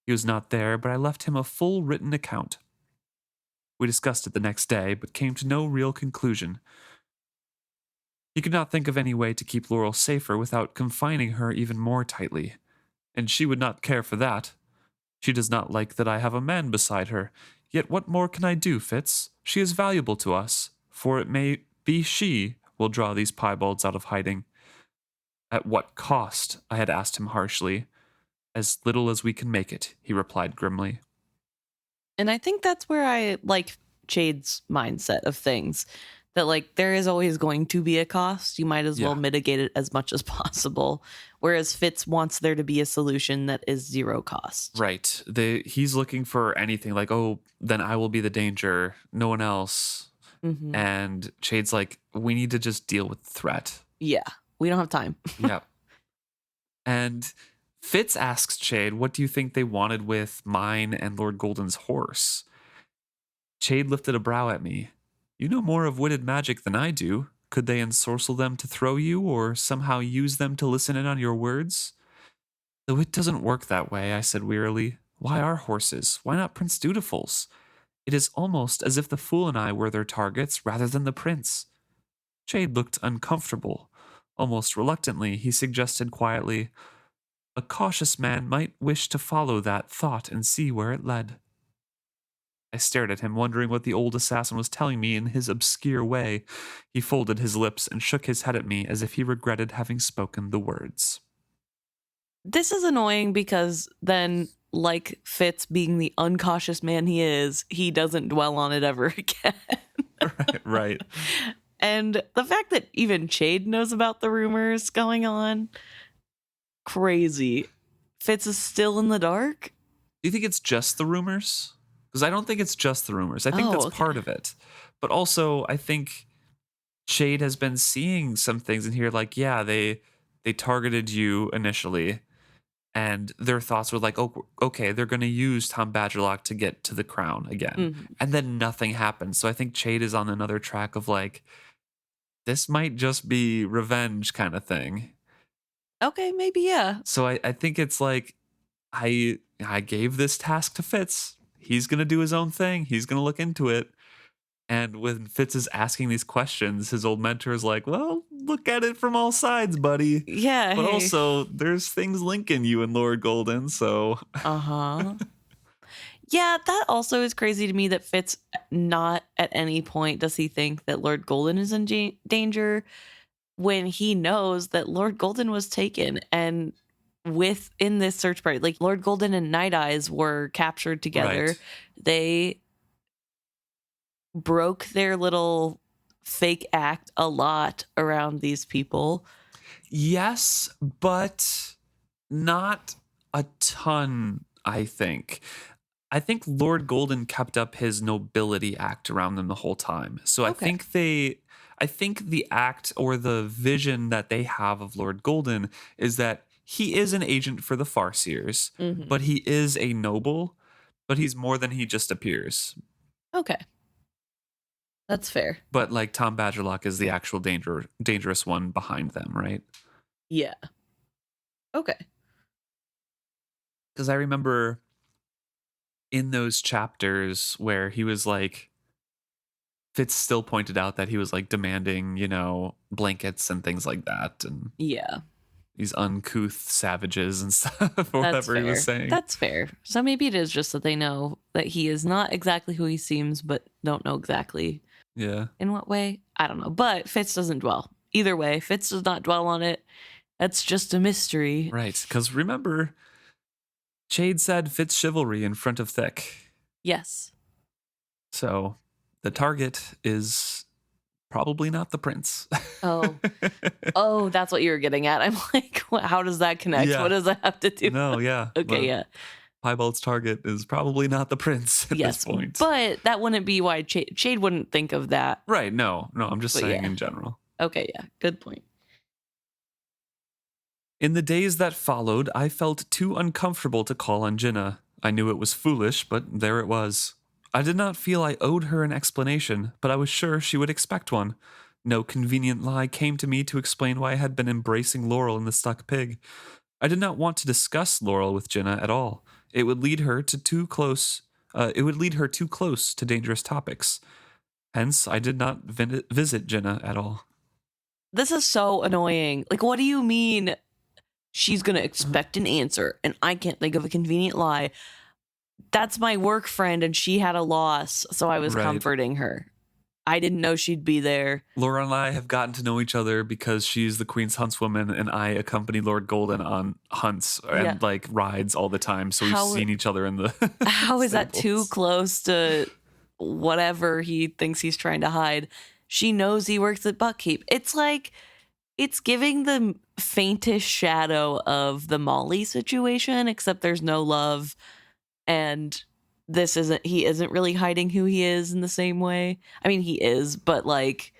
He was not there, but I left him a full written account. We discussed it the next day, but came to no real conclusion. He could not think of any way to keep Laurel safer without confining her even more tightly, and she would not care for that. She does not like that I have a man beside her, yet what more can I do, Fitz? She is valuable to us, for it may be she will draw these piebalds out of hiding. At what cost? I had asked him harshly. As little as we can make it, he replied grimly. And I think that's where I like Chade's mindset of things. That like there is always going to be a cost. You might as well mitigate it as much as possible. Whereas Fitz wants there to be a solution that is zero cost. Right. He's looking for anything like, oh, then I will be the danger, no one else. Mm-hmm. And Chade's like, we need to just deal with the threat. Yeah, we don't have time. Yeah. And Fitz asks Chade, what do you think they wanted with mine and Lord Golden's horse? Chade lifted a brow at me. You know more of witted magic than I do. Could they ensorcel them to throw you, or somehow use them to listen in on your words? Though it doesn't work that way, I said wearily. Why our horses? Why not Prince Dutiful's? It is almost as if the fool and I were their targets rather than the prince. Chade looked uncomfortable. Almost reluctantly, he suggested quietly, a cautious man might wish to follow that thought and see where it led. I stared at him, wondering what the old assassin was telling me in his obscure way. He folded his lips and shook his head at me as if he regretted having spoken the words. This is annoying because then, like Fitz being the uncautious man he is, he doesn't dwell on it ever again. Right. And the fact that even Chade knows about the rumors going on, crazy. Fitz is still in the dark? Do you think it's just the rumors? Because I don't think it's just the rumors. I think that's part of it. But also, I think Chade has been seeing some things in here like, yeah, they targeted you initially, and their thoughts were like, oh, okay, they're going to use Tom Badgerlock to get to the crown again. Mm-hmm. And then nothing happens. So I think Chade is on another track of like, this might just be revenge kind of thing. Okay, maybe, yeah. So I think it's like, I gave this task to Fitz. He's going to do his own thing. He's going to look into it. And when Fitz is asking these questions, his old mentor is like, well, look at it from all sides, buddy. Yeah. But also, there's things linking you and Lord Golden, so. Uh-huh. Yeah, that also is crazy to me that Fitz not at any point does he think that Lord Golden is in danger when he knows that Lord Golden was taken and within this search party, like Lord Golden and Night Eyes were captured together. Right. They broke their little fake act a lot around these people. Yes, but not a ton, I think. I think Lord Golden kept up his nobility act around them the whole time. So I think the act or the vision that they have of Lord Golden is that he is an agent for the Farseers, but he is a noble, but he's more than he just appears. Okay. That's fair. But like Tom Badgerlock is the actual dangerous one behind them, right? Yeah. Okay. Because I remember in those chapters where he was like, Fitz still pointed out that he was like demanding, blankets and things like that. And yeah. These uncouth savages and stuff, or whatever he was saying. That's fair. So maybe it is just that they know that he is not exactly who he seems, but don't know exactly in what way. I don't know. But Fitz doesn't dwell. Either way, Fitz does not dwell on it. That's just a mystery. Right. Because remember, Chade said Fitz chivalry in front of thick. Yes. So the target is probably not the prince. Oh, that's what you were getting at. I'm like, how does that connect? Yeah. What does that have to do? No, yeah. Okay, yeah. Piebald's target is probably not the prince at this point. But that wouldn't be why Chade wouldn't think of that. Right, no, I'm just saying in general. Okay, yeah, good point. In the days that followed, I felt too uncomfortable to call on Jinnah. I knew it was foolish, but there it was. I did not feel I owed her an explanation, but I was sure she would expect one. No convenient lie came to me to explain why I had been embracing Laurel and the stuck pig. I did not want to discuss Laurel with Jinnah at all. It would lead her too close to dangerous topics. Hence, I did not visit Jinnah at all. This is so annoying. Like, what do you mean she's going to expect an answer and I can't think of a convenient lie? That's my work friend and she had a loss, so I was comforting her. I didn't know she'd be there. Laura and I have gotten to know each other because she's the Queen's huntswoman and I accompany Lord Golden on hunts Yeah. and like rides all the time. So we've seen each other in the How is that too stables. close to whatever he thinks he's trying to hide? She knows he works at Buckkeep. It's like, it's giving the faintest shadow of the Molly situation, except there's no love, and he isn't really hiding who he is in the same way. I mean, he is, but like,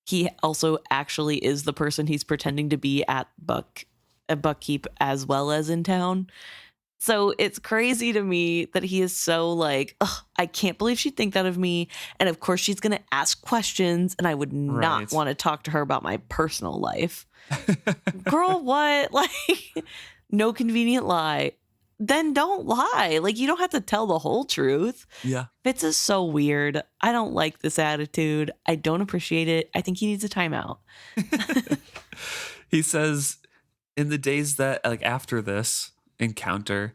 he also actually is the person he's pretending to be at Buckkeep as well as in town. So it's crazy to me that he is so like, ugh, I can't believe she'd think that of me. And of course, she's going to ask questions, and I would not Right. want to talk to her about my personal life. Girl, what? Like, no convenient lie. Then don't lie. Like, you don't have to tell the whole truth. Yeah. Fitz is so weird. I don't like this attitude. I don't appreciate it. I think he needs a timeout. He says in the days that, like, after this encounter,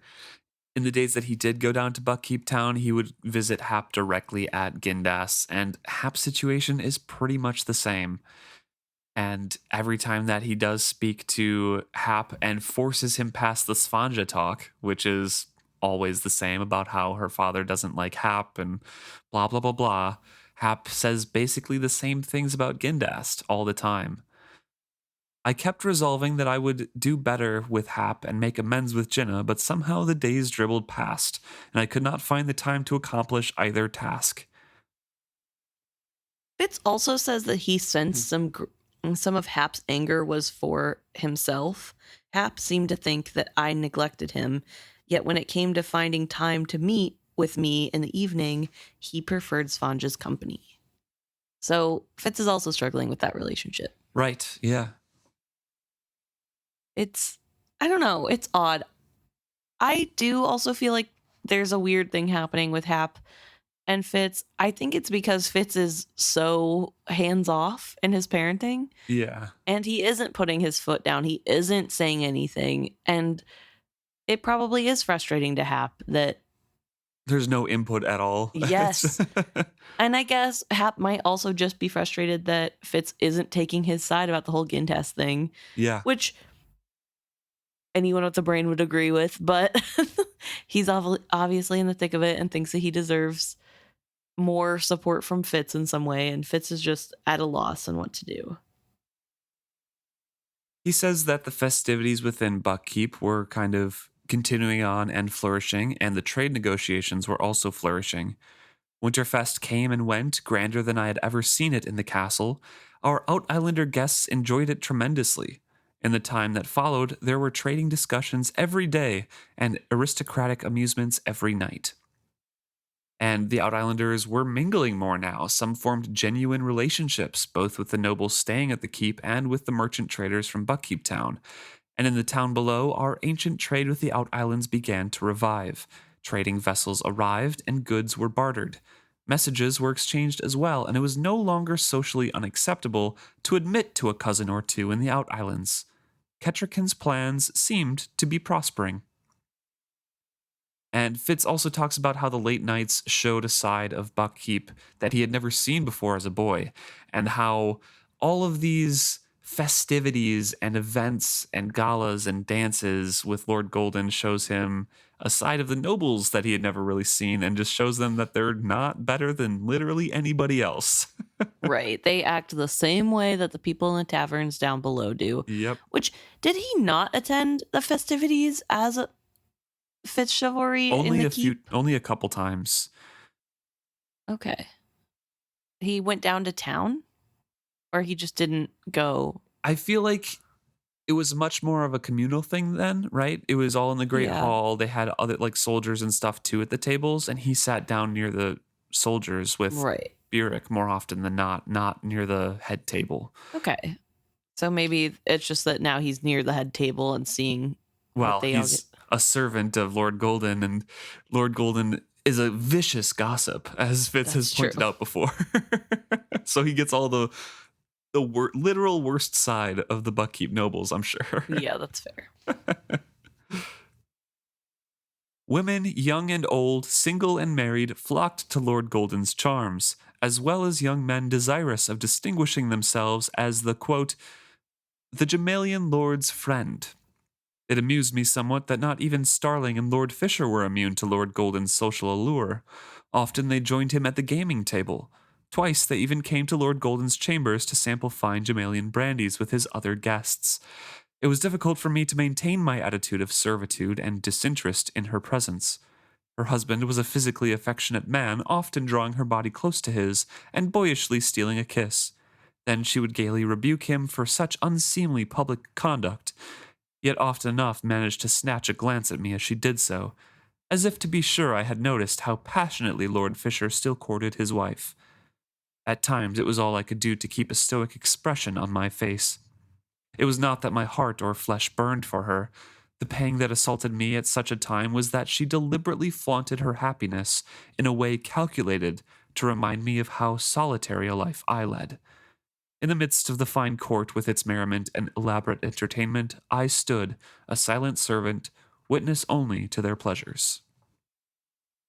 in the days that he did go down to Buckkeep Town, he would visit Hap directly at Gindas, and Hap's situation is pretty much the same. And every time that he does speak to Hap and forces him past the Svanja talk, which is always the same about how her father doesn't like Hap and blah, blah, blah, blah, Hap says basically the same things about Gindast all the time. I kept resolving that I would do better with Hap and make amends with Jinnah, but somehow the days dribbled past, and I could not find the time to accomplish either task. Fitz also says that he sensed some of Hap's anger was for himself. Hap seemed to think that I neglected him, yet when it came to finding time to meet with me in the evening, he preferred Svanja's company. So Fitz is also struggling with that relationship. Right, yeah. I don't know, it's odd. I do also feel like there's a weird thing happening with Hap and Fitz. I think it's because Fitz is so hands off in his parenting. Yeah. And he isn't putting his foot down. He isn't saying anything. And it probably is frustrating to Hap that there's no input at all. Yes. And I guess Hap might also just be frustrated that Fitz isn't taking his side about the whole Gintest thing. Yeah. Which anyone with a brain would agree with, but he's obviously in the thick of it and thinks that he deserves more support from Fitz in some way, and Fitz is just at a loss on what to do. He says that the festivities within Buckkeep were kind of continuing on and flourishing, and the trade negotiations were also flourishing. Winterfest came and went, grander than I had ever seen it in the castle. Our Out-Islander guests enjoyed it tremendously. In the time that followed, there were trading discussions every day and aristocratic amusements every night. And the Out-Islanders were mingling more now. Some formed genuine relationships, both with the nobles staying at the keep and with the merchant traders from Buckkeep Town. And in the town below, our ancient trade with the Out-Islands began to revive. Trading vessels arrived and goods were bartered. Messages were exchanged as well, and it was no longer socially unacceptable to admit to a cousin or two in the Out-Islands. Kettrikin's plans seemed to be prospering. And Fitz also talks about how the late nights showed a side of Buckkeep that he had never seen before as a boy, and how all of these festivities and events and galas and dances with Lord Golden shows him a side of the nobles that he had never really seen, and just shows them that they're not better than literally anybody else. Right. They act the same way that the people in the taverns down below do. Yep. Which, did he not attend the festivities as a Fitz chivalry in the keep? Only a couple times. Okay. He went down to town? Or he just didn't go? I feel like it was much more of a communal thing then, right? It was all in the Great Hall. They had other like soldiers and stuff too at the tables, and he sat down near the soldiers with Burek more often than not near the head table. Okay. So maybe it's just that now he's near the head table and seeing he's a servant of Lord Golden, and Lord Golden is a vicious gossip, as Fitz has pointed out before. So he gets all the literal worst side of the Buckkeep nobles, I'm sure. Yeah, that's fair. Women, young and old, single and married, flocked to Lord Golden's charms, as well as young men desirous of distinguishing themselves as the, quote, the Gemalian Lord's friend. It amused me somewhat that not even Starling and Lord Fisher were immune to Lord Golden's social allure. Often they joined him at the gaming table. Twice they even came to Lord Golden's chambers to sample fine Gemalian brandies with his other guests. It was difficult for me to maintain my attitude of servitude and disinterest in her presence. Her husband was a physically affectionate man, often drawing her body close to his and boyishly stealing a kiss. Then she would gaily rebuke him for such unseemly public conduct, yet often enough managed to snatch a glance at me as she did so, as if to be sure I had noticed how passionately Lord Fisher still courted his wife. At times it was all I could do to keep a stoic expression on my face. It was not that my heart or flesh burned for her. The pang that assaulted me at such a time was that she deliberately flaunted her happiness in a way calculated to remind me of how solitary a life I led. In the midst of the fine court with its merriment and elaborate entertainment, I stood, a silent servant, witness only to their pleasures.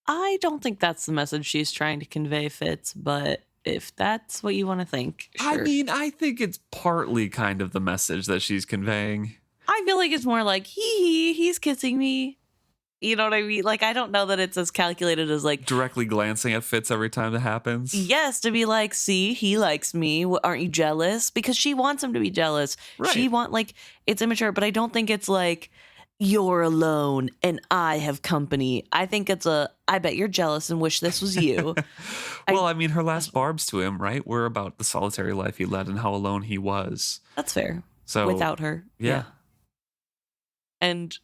I don't think that's the message she's trying to convey, Fitz, but if that's what you want to think, sure. I mean, I think it's partly kind of the message that she's conveying. I feel like it's more like, he's kissing me. You know what I mean? Like, I don't know that it's as calculated as like directly glancing at Fitz every time that happens. Yes, to be like, see, he likes me. Aren't you jealous? Because she wants him to be jealous. Right. It's immature, but I don't think it's like, you're alone and I have company. I think it's I bet you're jealous and wish this was you. Well, I mean, her last barbs to him, right, were about the solitary life he led and how alone he was. That's fair. So without her. Yeah. And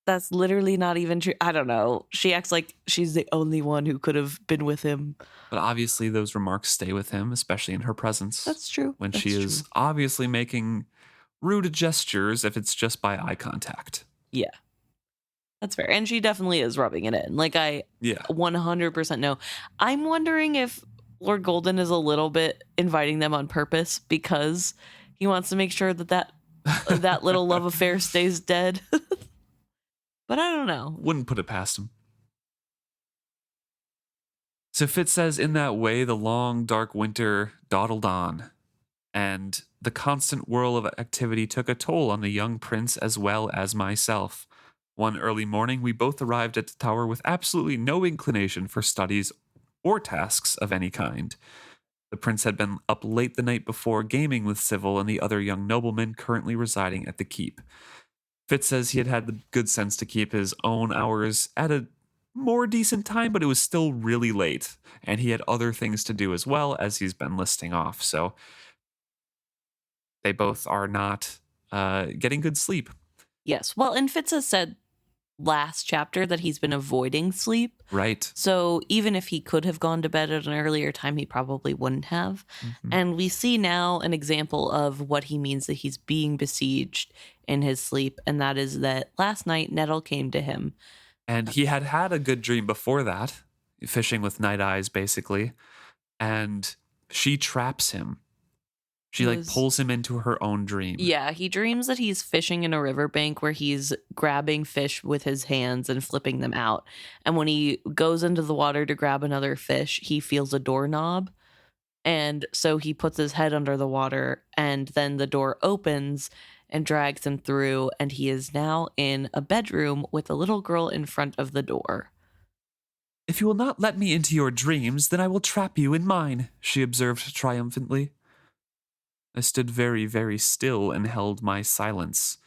that's literally not even true. I don't know. She acts like she's the only one who could have been with him. But obviously those remarks stay with him, especially in her presence. That's true. When she is obviously making rude gestures if it's just by eye contact. Yeah. That's fair. And she definitely is rubbing it in. Like, I 100% know. I'm wondering if Lord Golden is a little bit inviting them on purpose because he wants to make sure that that little love affair stays dead. But I don't know. Wouldn't put it past him. So Fitz says, in that way, the long, dark winter dawdled on, and the constant whirl of activity took a toll on the young prince as well as myself. One early morning, we both arrived at the tower with absolutely no inclination for studies or tasks of any kind. The prince had been up late the night before gaming with Civil and the other young noblemen currently residing at the keep. Fitz says he had had the good sense to keep his own hours at a more decent time, but it was still really late, and he had other things to do as well, as he's been listing off. So they both are not getting good sleep. Yes. Well, and Fitz has said last chapter that he's been avoiding sleep. Right. So even if he could have gone to bed at an earlier time, he probably wouldn't have. Mm-hmm. And we see now an example of what he means that he's being besieged in his sleep. And that is that last night, Nettle came to him. And he had had a good dream before that, fishing with Night Eyes, basically. And she traps him. She pulls him into her own dream. Yeah, he dreams that he's fishing in a riverbank where he's grabbing fish with his hands and flipping them out. And when he goes into the water to grab another fish, he feels a doorknob. And so he puts his head under the water, and then the door opens and drags him through, and he is now in a bedroom with a little girl in front of the door. If you will not let me into your dreams, then I will trap you in mine, she observed triumphantly. I stood very, very still and held my silence.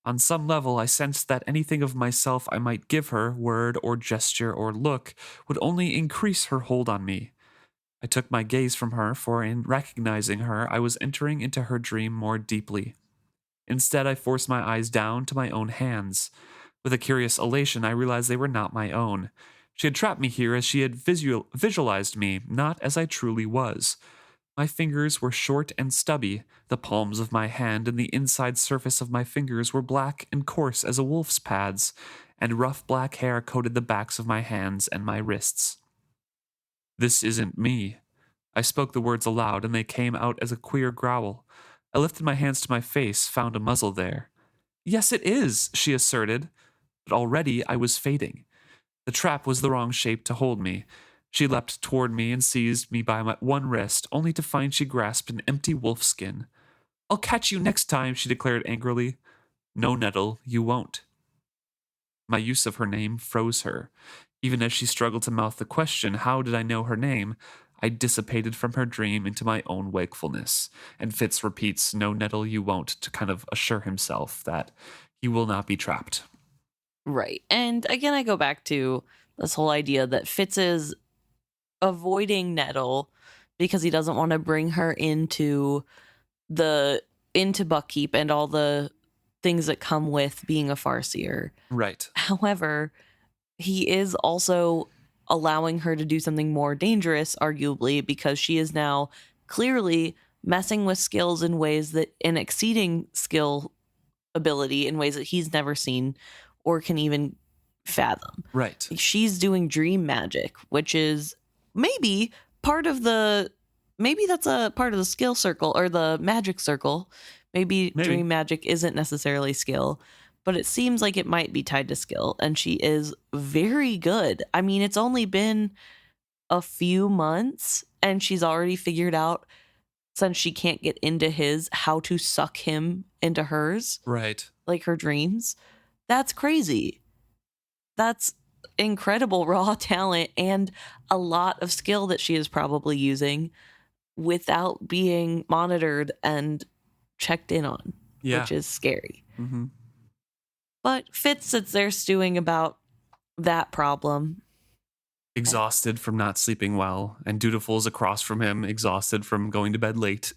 On some level, I sensed that anything of myself I might give her, word or gesture or look, would only increase her hold on me. I took my gaze from her, for in recognizing her, I was entering into her dream more deeply. Instead, I forced my eyes down to my own hands. With a curious elation, I realized they were not my own. She had trapped me here as she had visualized me, not as I truly was. My fingers were short and stubby, the palms of my hand and the inside surface of my fingers were black and coarse as a wolf's pads, and rough black hair coated the backs of my hands and my wrists. This isn't me. I spoke the words aloud, and they came out as a queer growl. I lifted my hands to my face, found a muzzle there. Yes, it is, she asserted, but already I was fading. The trap was the wrong shape to hold me. She leapt toward me and seized me by my one wrist, only to find she grasped an empty wolf skin. I'll catch you next time, she declared angrily. No, Nettle, you won't. My use of her name froze her. Even as she struggled to mouth the question, how did I know her name? I dissipated from her dream into my own wakefulness, and Fitz repeats, no, Nettle, you won't, to kind of assure himself that he will not be trapped. Right. And again, I go back to this whole idea that Fitz is avoiding Nettle because he doesn't want to bring her into Buckkeep and all the things that come with being a Farseer. Right. However, he is also allowing her to do something more dangerous, arguably, because she is now clearly messing with skills in ways that, and exceeding skill ability in ways that he's never seen or can even fathom. Right. She's doing dream magic, which is maybe that's a part of the skill circle or the magic circle. Maybe dream magic isn't necessarily skill, but it seems like it might be tied to skill, and she is very good. I mean, it's only been a few months, and she's already figured out, since she can't get into his, how to suck him into hers. Right. Like her dreams. That's crazy. That's incredible raw talent and a lot of skill that she is probably using without being monitored and checked in on, which is scary. Mm-hmm. But Fitz sits there stewing about that problem. Exhausted from not sleeping well, and Dutiful is across from him, exhausted from going to bed late.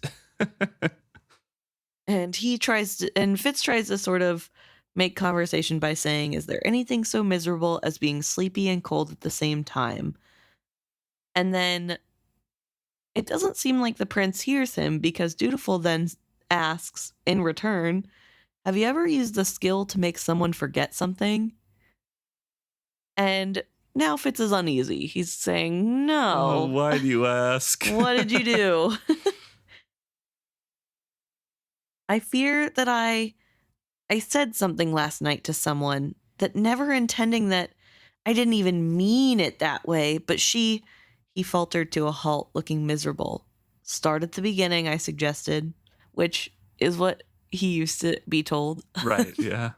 And Fitz tries to sort of make conversation by saying, is there anything so miserable as being sleepy and cold at the same time? And then it doesn't seem like the prince hears him, because Dutiful then asks in return, have you ever used the skill to make someone forget something? And now Fitz is uneasy. He's saying, no. Oh, why do you ask? What did you do? I fear that I said something last night to someone that, never intending that, I didn't even mean it that way, but he faltered to a halt, looking miserable. Start at the beginning, I suggested, which is what he used to be told. Right, yeah.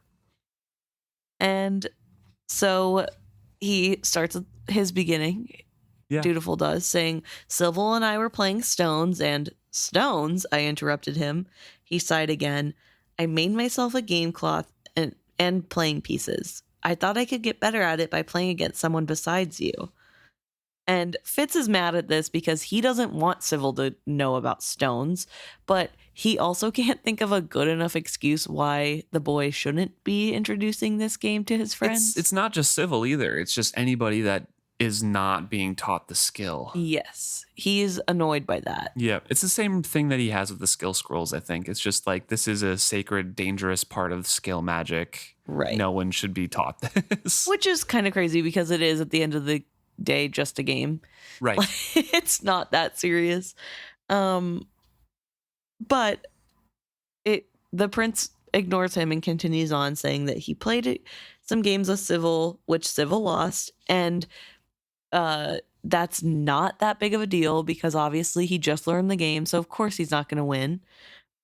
And so he starts at his beginning. Yeah. Dutiful does, saying, Civil and I were playing Stones, and Stones, I interrupted him. He sighed again. I made myself a game cloth and playing pieces. I thought I could get better at it by playing against someone besides you. And Fitz is mad at this because he doesn't want Civil to know about Stones, but he also can't think of a good enough excuse why the boy shouldn't be introducing this game to his friends. It's not just Civil either. It's just anybody that is not being taught the skill. Yes, he's annoyed by that. Yeah, it's the same thing that he has with the skill scrolls, I think. It's just like, this is a sacred, dangerous part of skill magic. Right. No one should be taught this. Which is kind of crazy, because it is, at the end of the day, just a game. Right. It's not that serious. But the prince ignores him and continues on, saying that he played some games with Civil, which Civil lost, and that's not that big of a deal, because obviously he just learned the game, so of course he's not going to win.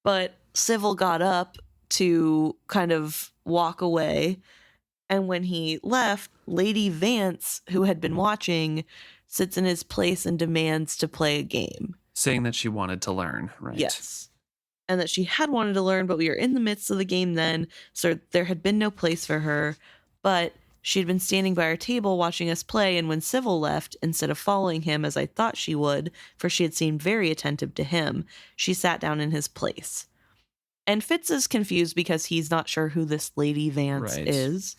But Civil got up to kind of walk away, and when he left, Lady Vance, who had been watching, sits in his place and demands to play a game. Saying that she wanted to learn, right? Yes. And that she had wanted to learn, but we were in the midst of the game then, so there had been no place for her. But she'd been standing by our table watching us play, and when Civil left, instead of following him as I thought she would, for she had seemed very attentive to him, she sat down in his place. And Fitz is confused because he's not sure who this Lady Vance is.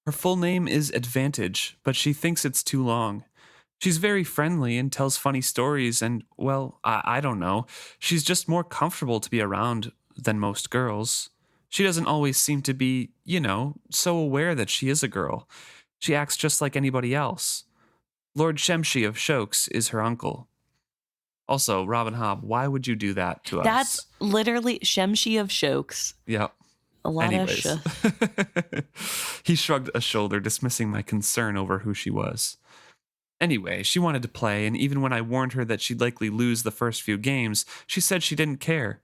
Her full name is Advantage, but she thinks it's too long. She's very friendly and tells funny stories, and, well, I don't know. She's just more comfortable to be around than most girls. She doesn't always seem to be, so aware that she is a girl. She acts just like anybody else. Lord Shemshi of Shokes is her uncle. Also, Robin Hobb, why would you do that to us? That's literally Shemshi of Shokes. Yep. A lot Anyways, of he shrugged a shoulder, dismissing my concern over who she was. Anyway, she wanted to play, and even when I warned her that she'd likely lose the first few games, she said she didn't care.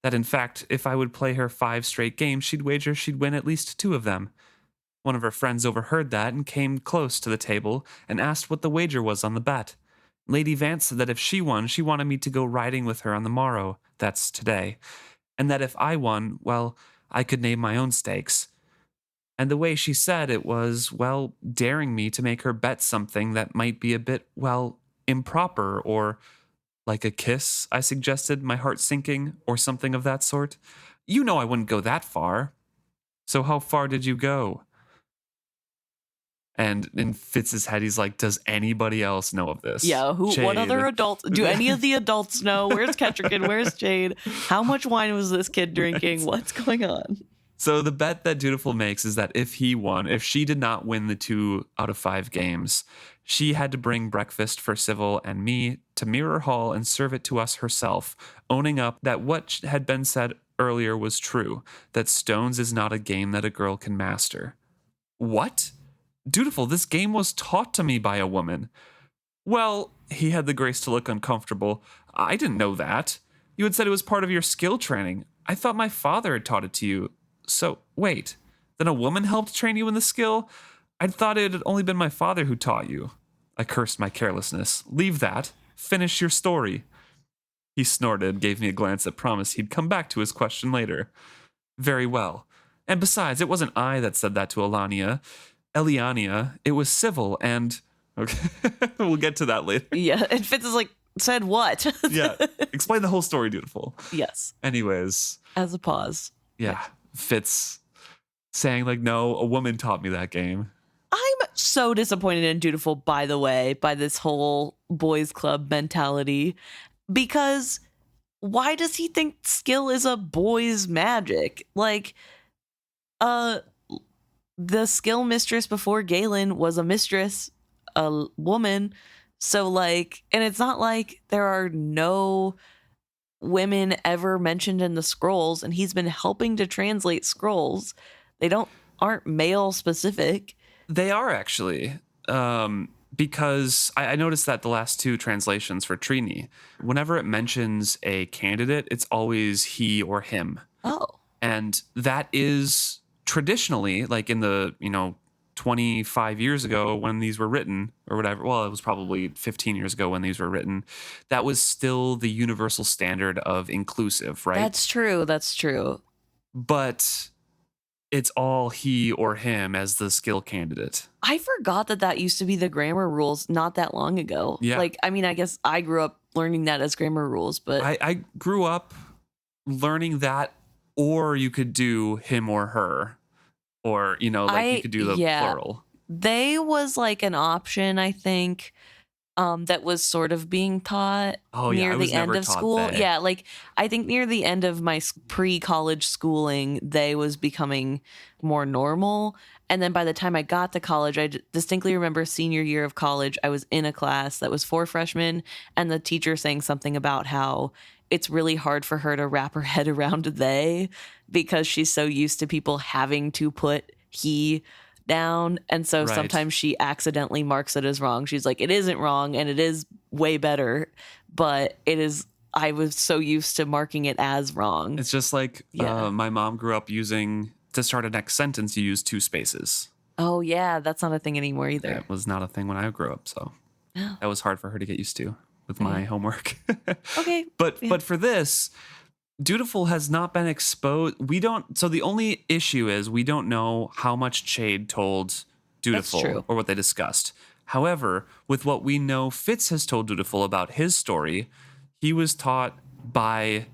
That in fact, if I would play her 5 straight games, she'd wager she'd win at least 2 of them. One of her friends overheard that and came close to the table and asked what the wager was on the bet. Lady Vance said that if she won, she wanted me to go riding with her on the morrow, that's today, and that if I won, well, I could name my own stakes. And the way she said it was, well, daring me to make her bet something that might be a bit, well, improper, or like a kiss, I suggested, my heart sinking, or something of that sort. You know I wouldn't go that far. So how far did you go? And in Fitz's head, he's like, does anybody else know of this? Yeah, who? Chade. What other adults? Do any of the adults know? Where's Kettrigan? Where's Chade? How much wine was this kid drinking? What's going on? So the bet that Dutiful makes is that if he won, if she did not win the 2 out of 5 games, she had to bring breakfast for Civil and me to Mirror Hall and serve it to us herself, owning up that what had been said earlier was true, that Stones is not a game that a girl can master. What? Dutiful, this game was taught to me by a woman. Well, he had the grace to look uncomfortable. I didn't know that. You had said it was part of your skill training. I thought my father had taught it to you. So, wait, then a woman helped train you in the skill? I'd thought it had only been my father who taught you. I cursed my carelessness. Leave that. Finish your story. He snorted, gave me a glance that promised he'd come back to his question later. Very well. And besides, it wasn't I that said that to Elliania. It was Civil, and... Okay, we'll get to that later. Yeah, and Fitz is like, said what? Yeah, explain the whole story, Dutiful. Yes. Anyways. As a pause. Yeah. Fitz saying like, no, a woman taught me that game. I'm so disappointed in Dutiful, by the way, by this whole boys club mentality, because why does he think skill is a boys magic? Like, the skill mistress before Galen was a mistress, a woman. So like, and it's not like there are no women ever mentioned in the scrolls, and he's been helping to translate scrolls. They aren't male specific. They are actually, because I noticed that the last 2 translations for Trini, whenever it mentions a candidate, it's always he or him. Oh. And that is traditionally, like in the, 25 years ago when these were written or whatever, well, it was probably 15 years ago when these were written, that was still the universal standard of inclusive, right? That's true. But it's all he or him as the skill candidate. I forgot that used to be the grammar rules not that long ago. Yeah. Like, I mean, I guess I grew up learning that as grammar rules, but I grew up learning that, or you could do him or her. Or, you could do the plural. They was like an option, I think, that was sort of being taught near the end of school. They. Yeah, like I think near the end of my pre-college schooling, they was becoming more normal. And then by the time I got to college, I distinctly remember senior year of college, I was in a class that was for freshmen, and the teacher saying something about how it's really hard for her to wrap her head around they, because she's so used to people having to put he down. And so sometimes she accidentally marks it as wrong. She's like, it isn't wrong and it is way better, but I was so used to marking it as wrong. It's just like my mom grew up using, to start a next sentence, you use 2 spaces. Oh yeah, that's not a thing anymore either. It was not a thing when I grew up, so that was hard for her to get used to with my homework. Okay. But for this, Dutiful has not been exposed. So the only issue is we don't know how much Chade told Dutiful or what they discussed. However, with what we know Fitz has told Dutiful about his story, he was taught by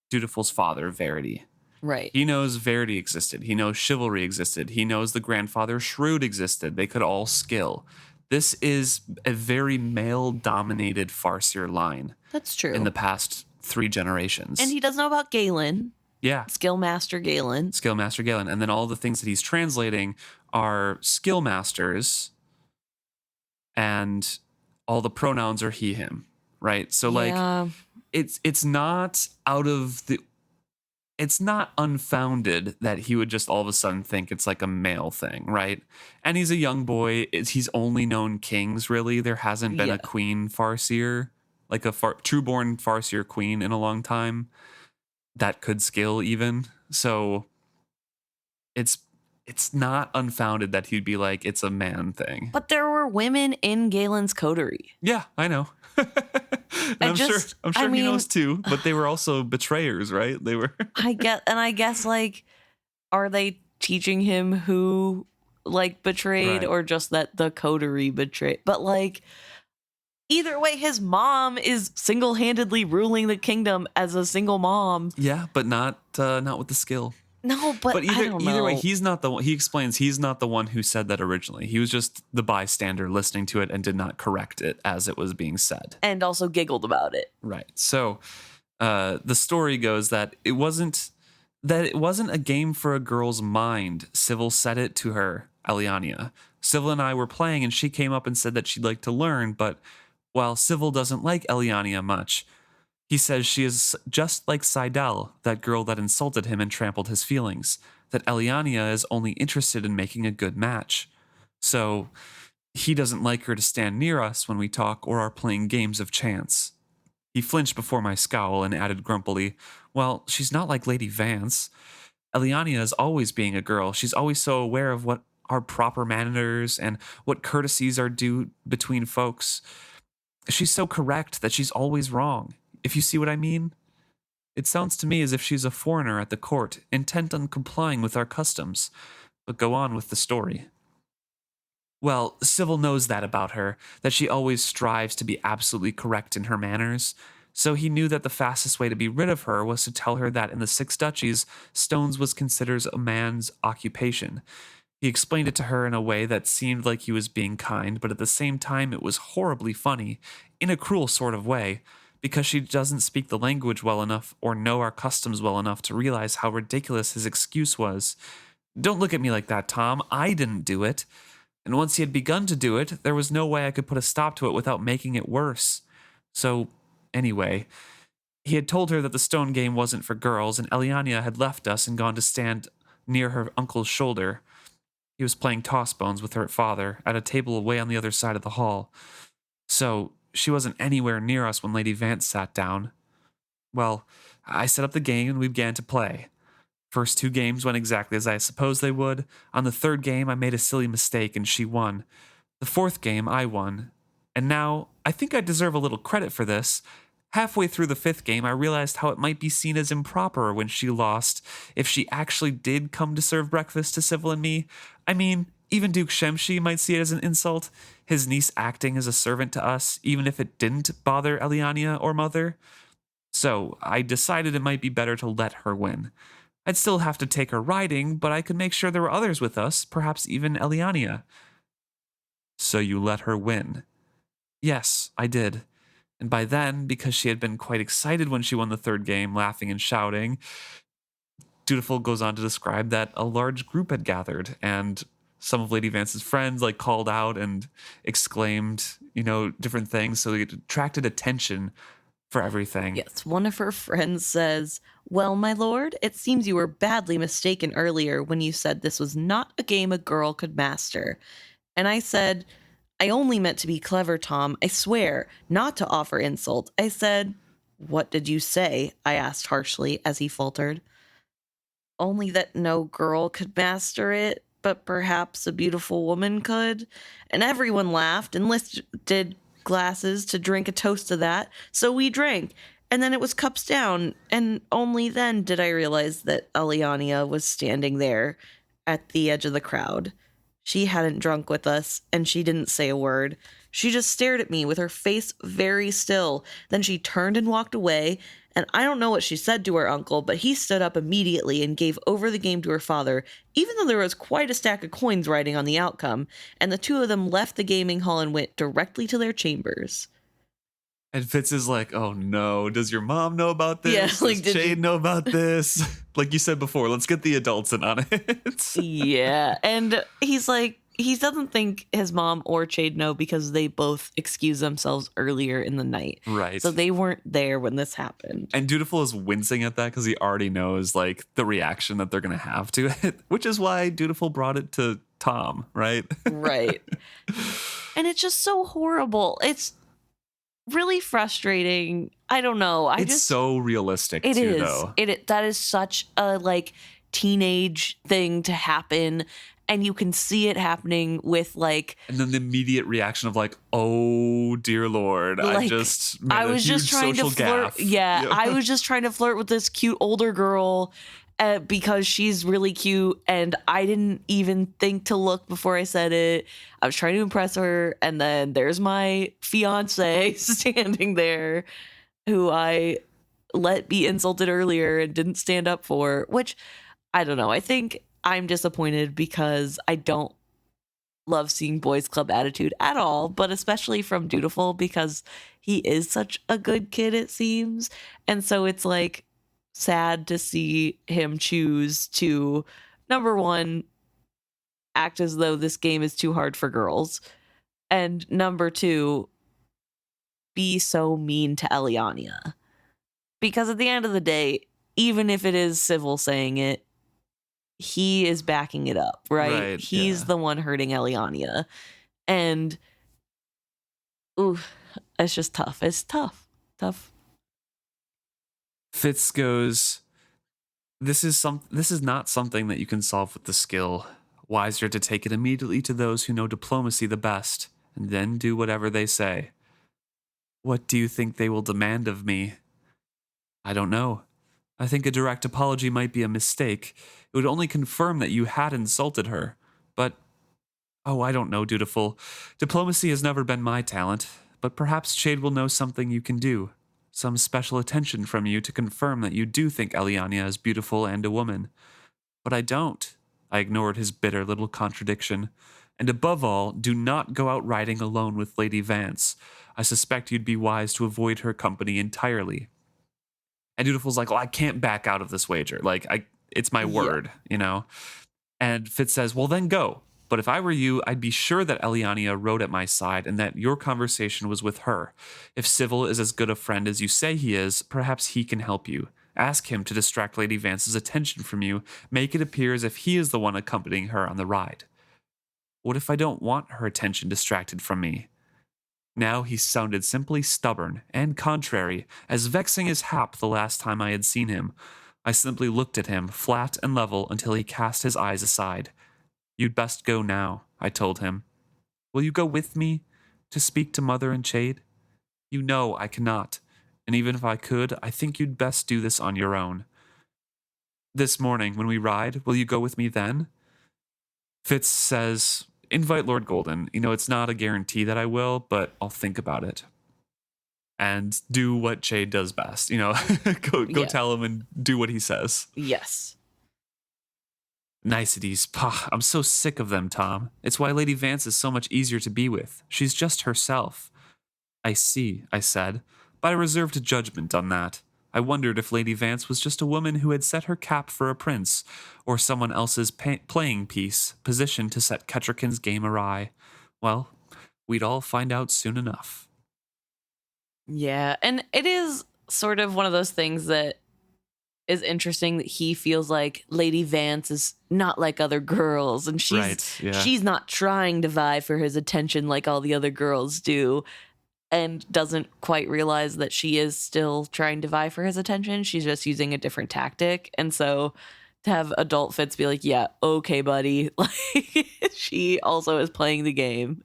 Dutiful's father, Verity. Right. He knows Verity existed. He knows chivalry existed. He knows the grandfather Shrewd existed. They could all skill. This is a very male-dominated farseer line. That's true. In the past 3 generations. And he does know about Galen. Yeah. Skillmaster Galen. Skillmaster Galen. And then all the things that he's translating are skill masters, and all the pronouns are he, him, right? So like it's not out of the it's not unfounded that he would just all of a sudden think it's like a male thing, right? And he's a young boy. He's only known kings, really. There hasn't been Yeah. a queen farseer, like a true-born farseer queen in a long time that could skill even. So it's not unfounded that he'd be like, it's a man thing. But there were women in Galen's coterie. Yeah, I know. And I'm sure he knows too, but they were also betrayers, right? They were. I guess like, are they teaching him who like betrayed, Right. or just that the coterie betrayed? But like, either way, his mom is single-handedly ruling the kingdom as a single mom. Yeah, but not with the skill. No, but either way, he's not the one. He explains he's not the one who said that originally. He was just the bystander listening to it and did not correct it as it was being said. And also giggled about it. Right. So the story goes that it wasn't a game for a girl's mind. Civil said it to her, Elliania. Civil and I were playing, and she came up and said that she'd like to learn, but while Civil doesn't like Elliania much, he says she is just like Seidel, that girl that insulted him and trampled his feelings, that Elliania is only interested in making a good match. So he doesn't like her to stand near us when we talk or are playing games of chance. He flinched before my scowl and added grumpily, well, she's not like Lady Vance. Elliania is always being a girl. She's always so aware of what are proper manners and what courtesies are due between folks. She's so correct that she's always wrong. If you see what I mean? It sounds to me as if she's a foreigner at the court, intent on complying with our customs. But go on with the story. Well, Civil knows that about her, that she always strives to be absolutely correct in her manners. So he knew that the fastest way to be rid of her was to tell her that in the Six Duchies, stones was considered a man's occupation. He explained it to her in a way that seemed like he was being kind, but at the same time it was horribly funny, in a cruel sort of way, because she doesn't speak the language well enough or know our customs well enough to realize how ridiculous his excuse was. Don't look at me like that, Tom. I didn't do it. And once he had begun to do it, there was no way I could put a stop to it without making it worse. So, anyway, he had told her that the stone game wasn't for girls, and Elliania had left us and gone to stand near her uncle's shoulder. He was playing toss-bones with her father at a table away on the other side of the hall. So, she wasn't anywhere near us when Lady Vance sat down. Well, I set up the game and we began to play. First two games went exactly as I supposed they would. On the third game, I made a silly mistake and she won. The fourth game, I won. And now, I think I deserve a little credit for this. Halfway through the fifth game, I realized how it might be seen as improper when she lost, if she actually did come to serve breakfast to Civil and me. I mean, even Duke Shemshi might see it as an insult, his niece acting as a servant to us, even if it didn't bother Elliania or Mother. So I decided it might be better to let her win. I'd still have to take her riding, but I could make sure there were others with us, perhaps even Elliania. So you let her win? Yes, I did. And by then, because she had been quite excited when she won the third game, laughing and shouting, Dutiful goes on to describe that a large group had gathered, and some of Lady Vance's friends called out and exclaimed, different things. So it attracted attention for everything. Yes, one of her friends says, well, my lord, it seems you were badly mistaken earlier when you said this was not a game a girl could master. And I said, I only meant to be clever, Tom, I swear, not to offer insult. I said, what did you say? I asked harshly as he faltered. Only that no girl could master it, but perhaps a beautiful woman could. And everyone laughed and lifted glasses to drink a toast to that, so we drank. And then it was cups down, and only then did I realize that Elliania was standing there at the edge of the crowd. She hadn't drunk with us, and she didn't say a word. She just stared at me with her face very still. Then she turned and walked away, and I don't know what she said to her uncle, but he stood up immediately and gave over the game to her father, even though there was quite a stack of coins riding on the outcome, and the two of them left the gaming hall and went directly to their chambers. And Fitz is like, oh no, does your mom know about this? Yeah, does Chade know about this? Like you said before, let's get the adults in on it. Yeah, and he's like, he doesn't think his mom or Chade know because they both excused themselves earlier in the night. Right. So they weren't there when this happened. And Dutiful is wincing at that because he already knows like the reaction that they're going to have to it, which is why Dutiful brought it to Tom, right? Right. And it's just so horrible. It's really frustrating. I don't know. It's so realistic it too, is. though. That is such a like teenage thing to happen. And you can see it happening with like, and then the immediate reaction of like, oh dear Lord, I like, just made I a was huge just trying to social flirt. gaffe. Yeah, Yep. I was just trying to flirt with this cute older girl because she's really cute, and I didn't even think to look before I said it. I was trying to impress her, and then there's my fiance standing there, who I let be insulted earlier and didn't stand up for. Which I don't know. I think I'm disappointed because I don't love seeing boys club attitude at all, but especially from Dutiful because he is such a good kid, it seems. And so it's like sad to see him choose to, number one, act as though this game is too hard for girls, and number two, be so mean to Elliania. Because at the end of the day, even if it is Civil saying it, he is backing it up, right? He's the one hurting Elliania. And ooh, it's just tough. It's tough. Fitz goes, this is not something that you can solve with the skill. Wiser to take it immediately to those who know diplomacy the best, and then do whatever they say. What do you think they will demand of me? I don't know. I think a direct apology might be a mistake. It would only confirm that you had insulted her. But, oh, I don't know, Dutiful. Diplomacy has never been my talent, but perhaps Chade will know something you can do. Some special attention from you to confirm that you do think Elliania is beautiful and a woman. But I don't. I ignored his bitter little contradiction. And above all, do not go out riding alone with Lady Vance. I suspect you'd be wise to avoid her company entirely. And Dutiful's like, well, I can't back out of this wager. Like, it's my word, you know? And Fitz says, well, then go. But if I were you, I'd be sure that Elliania rode at my side and that your conversation was with her. If Civil is as good a friend as you say he is, perhaps he can help you. Ask him to distract Lady Vance's attention from you. Make it appear as if he is the one accompanying her on the ride. What if I don't want her attention distracted from me? Now he sounded simply stubborn and contrary, as vexing as Hap the last time I had seen him. I simply looked at him, flat and level, until he cast his eyes aside. You'd best go now, I told him. Will you go with me to speak to Mother and Chade? You know I cannot, and even if I could, I think you'd best do this on your own. This morning, when we ride, will you go with me then? Fitz says, invite Lord Golden. You know, it's not a guarantee that I will, but I'll think about it. And do what Chade does best. You know, go tell him and do what he says. Yes. Niceties. Pah, I'm so sick of them, Tom. It's why Lady Vance is so much easier to be with. She's just herself. I see, I said, but I reserved a judgment on that. I wondered if Lady Vance was just a woman who had set her cap for a prince, or someone else's playing piece, positioned to set Kettrikin's game awry. Well, we'd all find out soon enough. Yeah, and it is sort of one of those things that is interesting that he feels like Lady Vance is not like other girls, and she's not trying to vie for his attention like all the other girls do, and doesn't quite realize that she is still trying to vie for his attention. She's just using a different tactic. And so to have adult Fitz be like, yeah, okay, buddy, like she also is playing the game,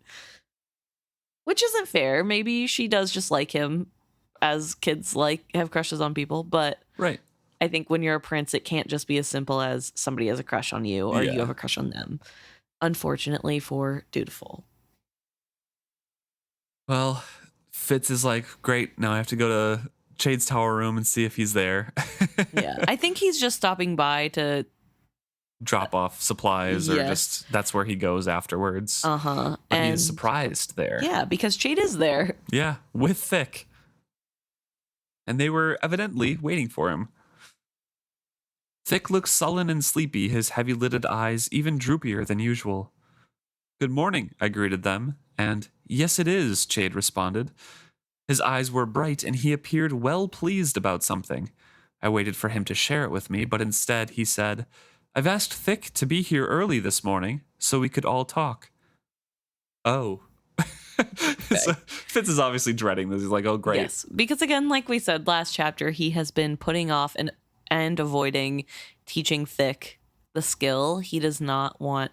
which isn't fair. Maybe she does just like him, as kids like have crushes on people, but right. I think when you're a prince, it can't just be as simple as somebody has a crush on you or you have a crush on them. Unfortunately for Dutiful. Well, Fitz is like, great, now I have to go to Chade's tower room and see if he's there. Yeah, I think he's just stopping by to drop off supplies or just that's where he goes afterwards. Uh-huh. But he is surprised there. Yeah, because Chade is there. Yeah, with Thick. And they were evidently waiting for him. Thick looks sullen and sleepy, his heavy-lidded eyes even droopier than usual. Good morning, I greeted them, and yes, it is, Chade responded. His eyes were bright, and he appeared well pleased about something. I waited for him to share it with me, but instead he said, I've asked Thick to be here early this morning so we could all talk. Oh. So Fitz is obviously dreading this. He's like, oh, great. Yes, because again, like we said last chapter, he has been putting off and avoiding teaching Thick the skill. He does not want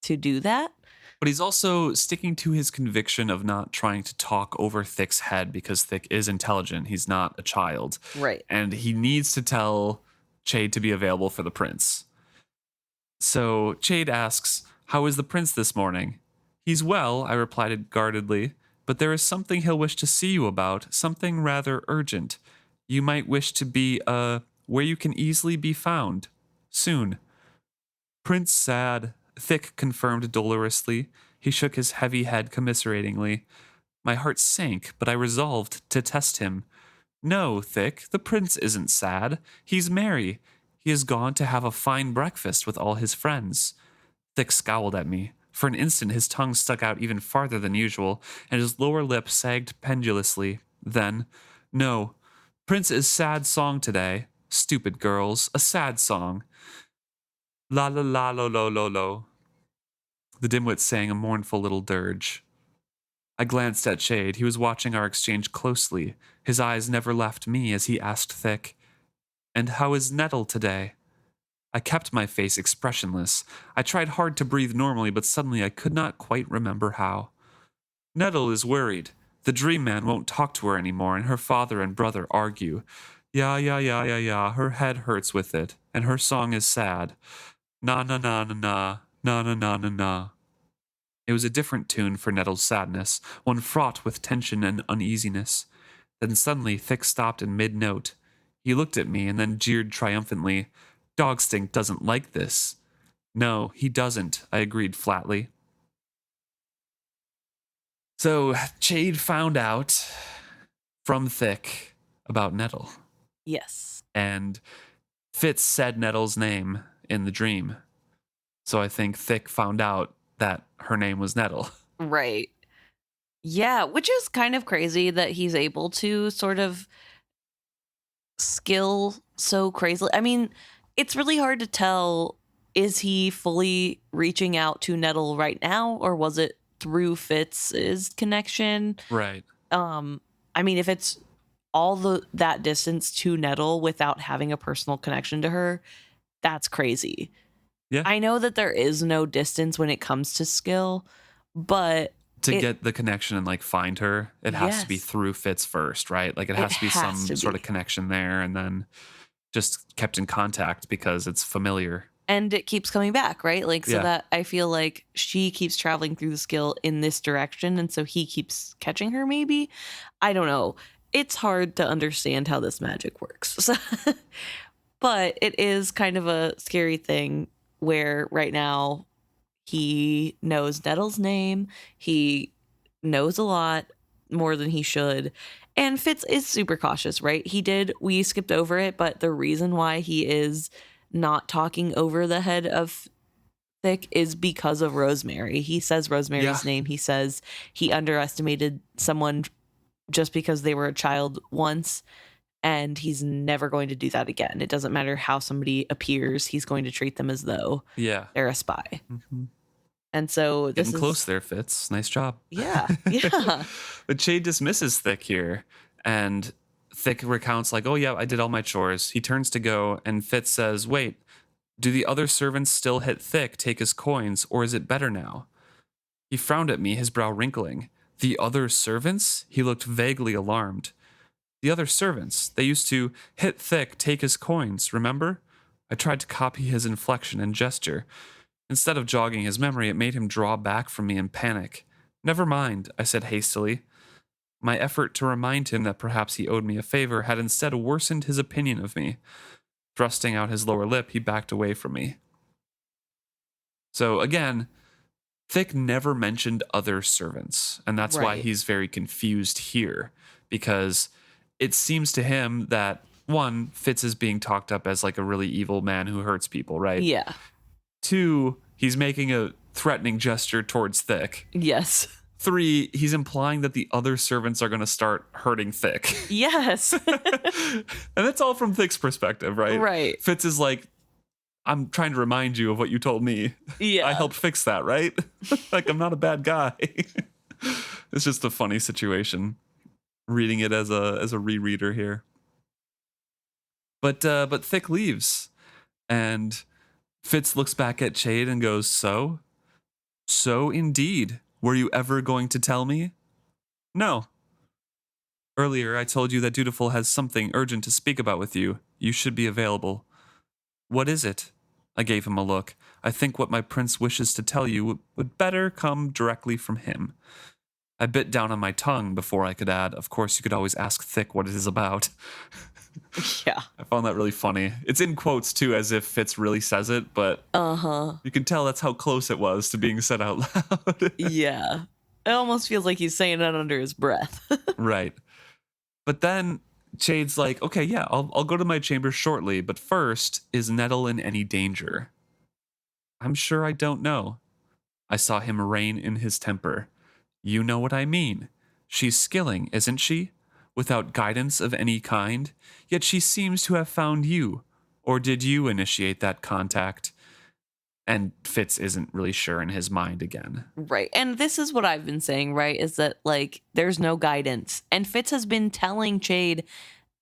to do that. But he's also sticking to his conviction of not trying to talk over Thick's head because Thick is intelligent. He's not a child. Right. And he needs to tell Chade to be available for the prince. So Chade asks, how is the prince this morning? He's well, I replied guardedly, but there is something he'll wish to see you about, something rather urgent. You might wish to be, where you can easily be found. Soon. Prince sad, Thick confirmed dolorously. He shook his heavy head commiseratingly. My heart sank, but I resolved to test him. No, Thick, the prince isn't sad. He's merry. He has gone to have a fine breakfast with all his friends. Thick scowled at me. For an instant, his tongue stuck out even farther than usual, and his lower lip sagged pendulously. Then, no, Prince is sad song today. Stupid girls, a sad song. La la la lo lo lo lo. The dimwit sang a mournful little dirge. I glanced at Chade. He was watching our exchange closely. His eyes never left me as he asked Thick, And how is Nettle today? I kept my face expressionless. I tried hard to breathe normally, but suddenly I could not quite remember how. Nettle is worried. The dream man won't talk to her anymore, and her father and brother argue. Ya, her head hurts with it, and her song is sad. Na na na na na, na na na na na. It was a different tune for Nettle's sadness, one fraught with tension and uneasiness. Then suddenly Thick stopped in mid-note. He looked at me and then jeered triumphantly. Dogstink doesn't like this. No, he doesn't, I agreed flatly. So Chade found out from Thick about Nettle. Yes. And Fitz said Nettle's name in the dream. So I think Thick found out that her name was Nettle. Right. Yeah, which is kind of crazy that he's able to sort of skill so crazily. I mean, it's really hard to tell, is he fully reaching out to Nettle right now, or was it through Fitz's connection? Right. I mean, if it's all that distance to Nettle without having a personal connection to her, that's crazy. Yeah. I know that there is no distance when it comes to skill, but to get the connection and like find her, it has to be Yes. through Fitz first, right? Like it has to be some sort of connection there, and then just kept in contact because it's familiar. And it keeps coming back, right? Like, so Yeah. that I feel like she keeps traveling through the skill in this direction, and so he keeps catching her, maybe? I don't know. It's hard to understand how this magic works. So, but it is kind of a scary thing where right now he knows Nettle's name. He knows a lot more than he should. And Fitz is super cautious, right? We skipped over it, but the reason why he is not talking over the head of Thick is because of Rosemary. He says Rosemary's name. He says he underestimated someone just because they were a child once, and he's never going to do that again. It doesn't matter how somebody appears, he's going to treat them as though they're a spy. Mm-hmm. And so this Getting close there, Fitz. Nice job. Yeah. But Chade dismisses Thick here, and Thick recounts like, oh yeah, I did all my chores. He turns to go, and Fitz says, wait, do the other servants still hit Thick, take his coins, or is it better now? He frowned at me, his brow wrinkling. The other servants? He looked vaguely alarmed. The other servants. They used to hit Thick, take his coins, remember? I tried to copy his inflection and gesture. Instead of jogging his memory, it made him draw back from me in panic. Never mind, I said hastily. My effort to remind him that perhaps he owed me a favor had instead worsened his opinion of me. Thrusting out his lower lip, he backed away from me. So again, Thick never mentioned other servants, and that's why he's very confused here, because it seems to him that, one, Fitz is being talked up as like a really evil man who hurts people, right? Yeah. 2, he's making a threatening gesture towards Thick. Yes. 3, he's implying that the other servants are going to start hurting Thick. Yes. And that's all from Thick's perspective, right? Right. Fitz is like, I'm trying to remind you of what you told me. Yeah. I helped fix that, right? Like, I'm not a bad guy. It's just a funny situation. Reading it as a rereader here. But Thick leaves. And Fitz looks back at Chade and goes, So? So indeed. Were you ever going to tell me? No. Earlier, I told you that Dutiful has something urgent to speak about with you. You should be available. What is it? I gave him a look. I think what my prince wishes to tell you would better come directly from him. I bit down on my tongue before I could add, of course you could always ask Thick what it is about. Yeah. I found that really funny. It's in quotes too, as if Fitz really says it, but you can tell that's how close it was to being said out loud. Yeah. It almost feels like he's saying it under his breath. Right. But then Chade's like, okay, yeah, I'll go to my chamber shortly, but first, is Nettle in any danger? I'm sure I don't know. I saw him rein in his temper. You know what I mean. She's skilling, isn't she? Without guidance of any kind, yet she seems to have found you. Or did you initiate that contact? And Fitz isn't really sure in his mind again. Right. And this is what I've been saying, right? Is that, like, there's no guidance. And Fitz has been telling Chade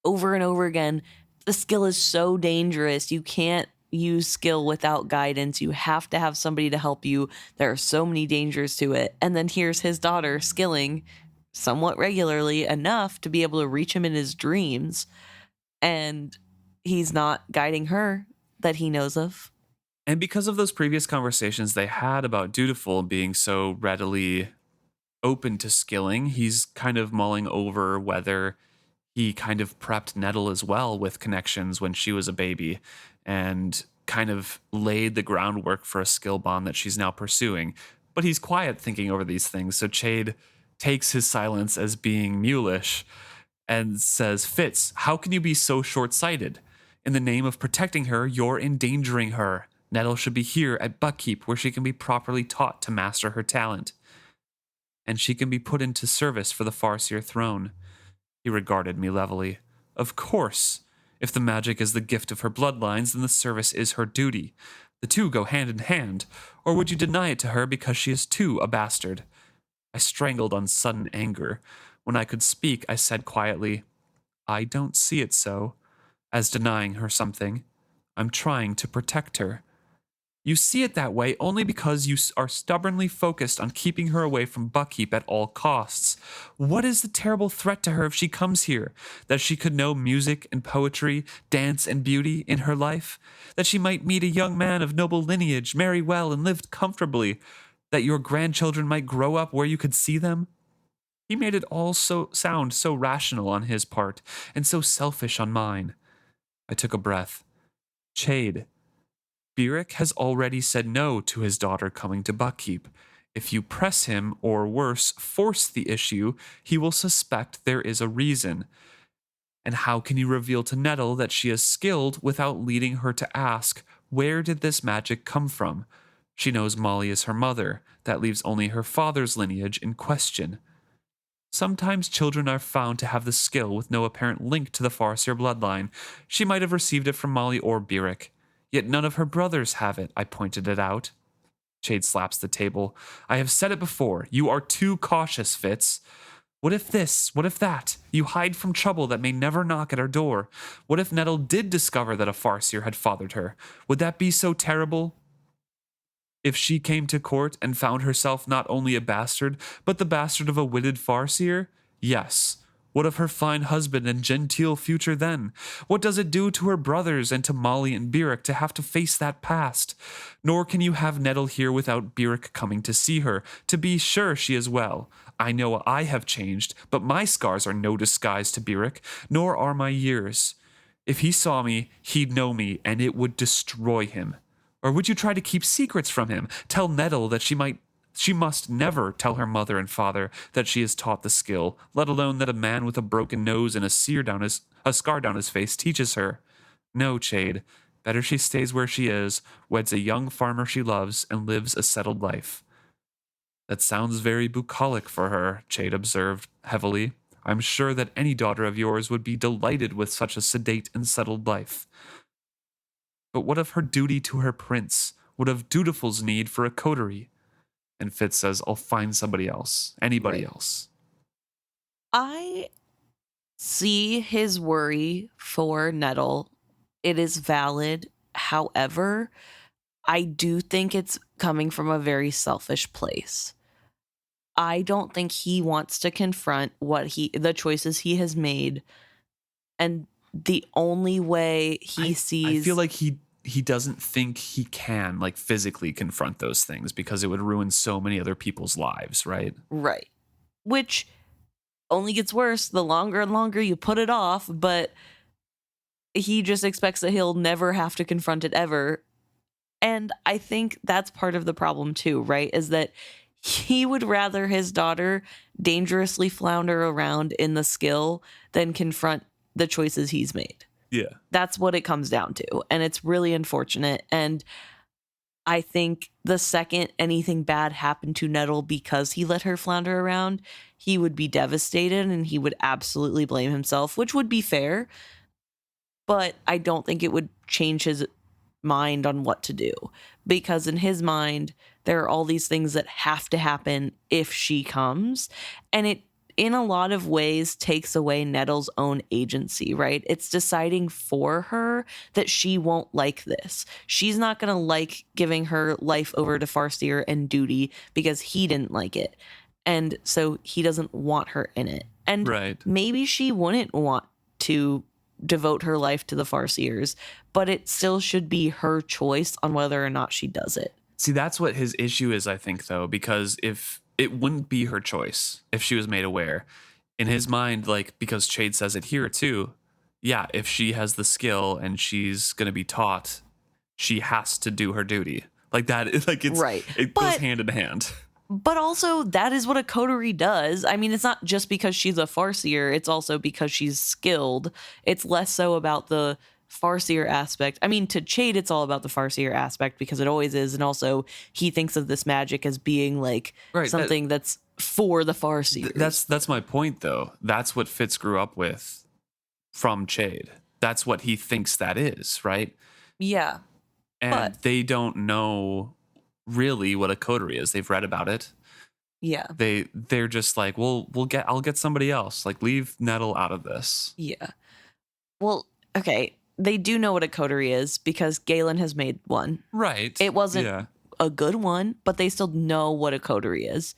over and over again, the skill is so dangerous. You can't use skill without guidance. You have to have somebody to help you. There are so many dangers to it. And then here's his daughter skilling somewhat regularly enough to be able to reach him in his dreams. And he's not guiding her that he knows of. And because of those previous conversations they had about Dutiful being so readily open to skilling, he's kind of mulling over whether he kind of prepped Nettle as well with connections when she was a baby and kind of laid the groundwork for a skill bond that she's now pursuing. But he's quiet thinking over these things, so Chade takes his silence as being mulish and says, Fitz, how can you be so short-sighted? In the name of protecting her, you're endangering her. Nettle should be here at Buckkeep, where she can be properly taught to master her talent. And she can be put into service for the Farseer throne. He regarded me levelly. Of course. If the magic is the gift of her bloodlines, then the service is her duty. The two go hand in hand. Or would you deny it to her because she is too a bastard? I strangled on sudden anger. When I could speak, I said quietly, I don't see it so, as denying her something. I'm trying to protect her. You see it that way only because you are stubbornly focused on keeping her away from Buckkeep at all costs. What is the terrible threat to her if she comes here? That she could know music and poetry, dance and beauty in her life? That she might meet a young man of noble lineage, marry well, and live comfortably? That your grandchildren might grow up where you could see them? He made it all sound so rational on his part, and so selfish on mine. I took a breath. Chade. Beric has already said no to his daughter coming to Buckkeep. If you press him, or worse, force the issue, he will suspect there is a reason. And how can you reveal to Nettle that she is skilled without leading her to ask, where did this magic come from? She knows Molly is her mother. That leaves only her father's lineage in question. Sometimes children are found to have the skill with no apparent link to the Farseer bloodline. She might have received it from Molly or Beric. Yet none of her brothers have it, I pointed it out. Chade slaps the table. I have said it before. You are too cautious, Fitz. What if this? What if that? You hide from trouble that may never knock at our door. What if Nettle did discover that a Farseer had fathered her? Would that be so terrible? If she came to court and found herself not only a bastard, but the bastard of a witted Farseer? Yes. What of her fine husband and genteel future then? What does it do to her brothers and to Molly and Beric to have to face that past? Nor can you have Nettle here without Beric coming to see her, to be sure she is well. I know I have changed, but my scars are no disguise to Beric, nor are my years. If he saw me, he'd know me, and it would destroy him. Or would you try to keep secrets from him? Tell Nettle that she must never tell her mother and father that she is taught the skill, let alone that a man with a broken nose and a scar down his face teaches her. No, Chade, Better she stays where she is, weds a young farmer she loves, and lives a settled life. That sounds very bucolic for her, Chade observed heavily. I'm sure that any daughter of yours would be delighted with such a sedate and settled life. But what of her duty to her prince? What of Dutiful's need for a coterie? And Fitz says, I'll find somebody else. Anybody else. I see his worry for Nettle. It is valid. However, I do think it's coming from a very selfish place. I don't think he wants to confront the choices he has made, and the only way he sees. I feel like he doesn't think he can like physically confront those things because it would ruin so many other people's lives, right? Right. Which only gets worse the longer and longer you put it off, but he just expects that he'll never have to confront it ever. And I think that's part of the problem too, right? Is that he would rather his daughter dangerously flounder around in the skill than confront the choices he's made. Yeah. That's what it comes down to. And it's really unfortunate. And I think the second anything bad happened to Nettle because he let her flounder around, he would be devastated and he would absolutely blame himself, which would be fair. But I don't think it would change his mind on what to do, because in his mind there are all these things that have to happen if she comes, and it in a lot of ways takes away Nettle's own agency, right? It's deciding for her that she won't like this. She's not going to like giving her life over to Farseer and duty because he didn't like it, and so he doesn't want her in it. And maybe she wouldn't want to devote her life to the Farseers, but it still should be her choice on whether or not she does it. See, that's what his issue is, I think, though, because if it wouldn't be her choice if she was made aware, in his mind, like, because Chade says it here too, yeah, if she has the skill and she's going to be taught, she has to do her duty. Like that, like it's right. It goes hand in hand. But also, that is what a coterie does. I mean, it's not just because she's a Farseer, it's also because she's skilled. It's less so about the Farseer aspect. I mean, to Chade, it's all about the Farseer aspect because it always is. And also, he thinks of this magic as being like something that's for the Farseers. That's my point, though. That's what Fitz grew up with from Chade. That's what he thinks that is, right? Yeah. And they don't know really what a coterie is. They've read about it. Yeah. They're just like, well, I'll get somebody else. Like, leave Nettle out of this. Yeah. Well, okay. They do know what a coterie is because Galen has made one. Right. It wasn't a good one, but they still know what a coterie is.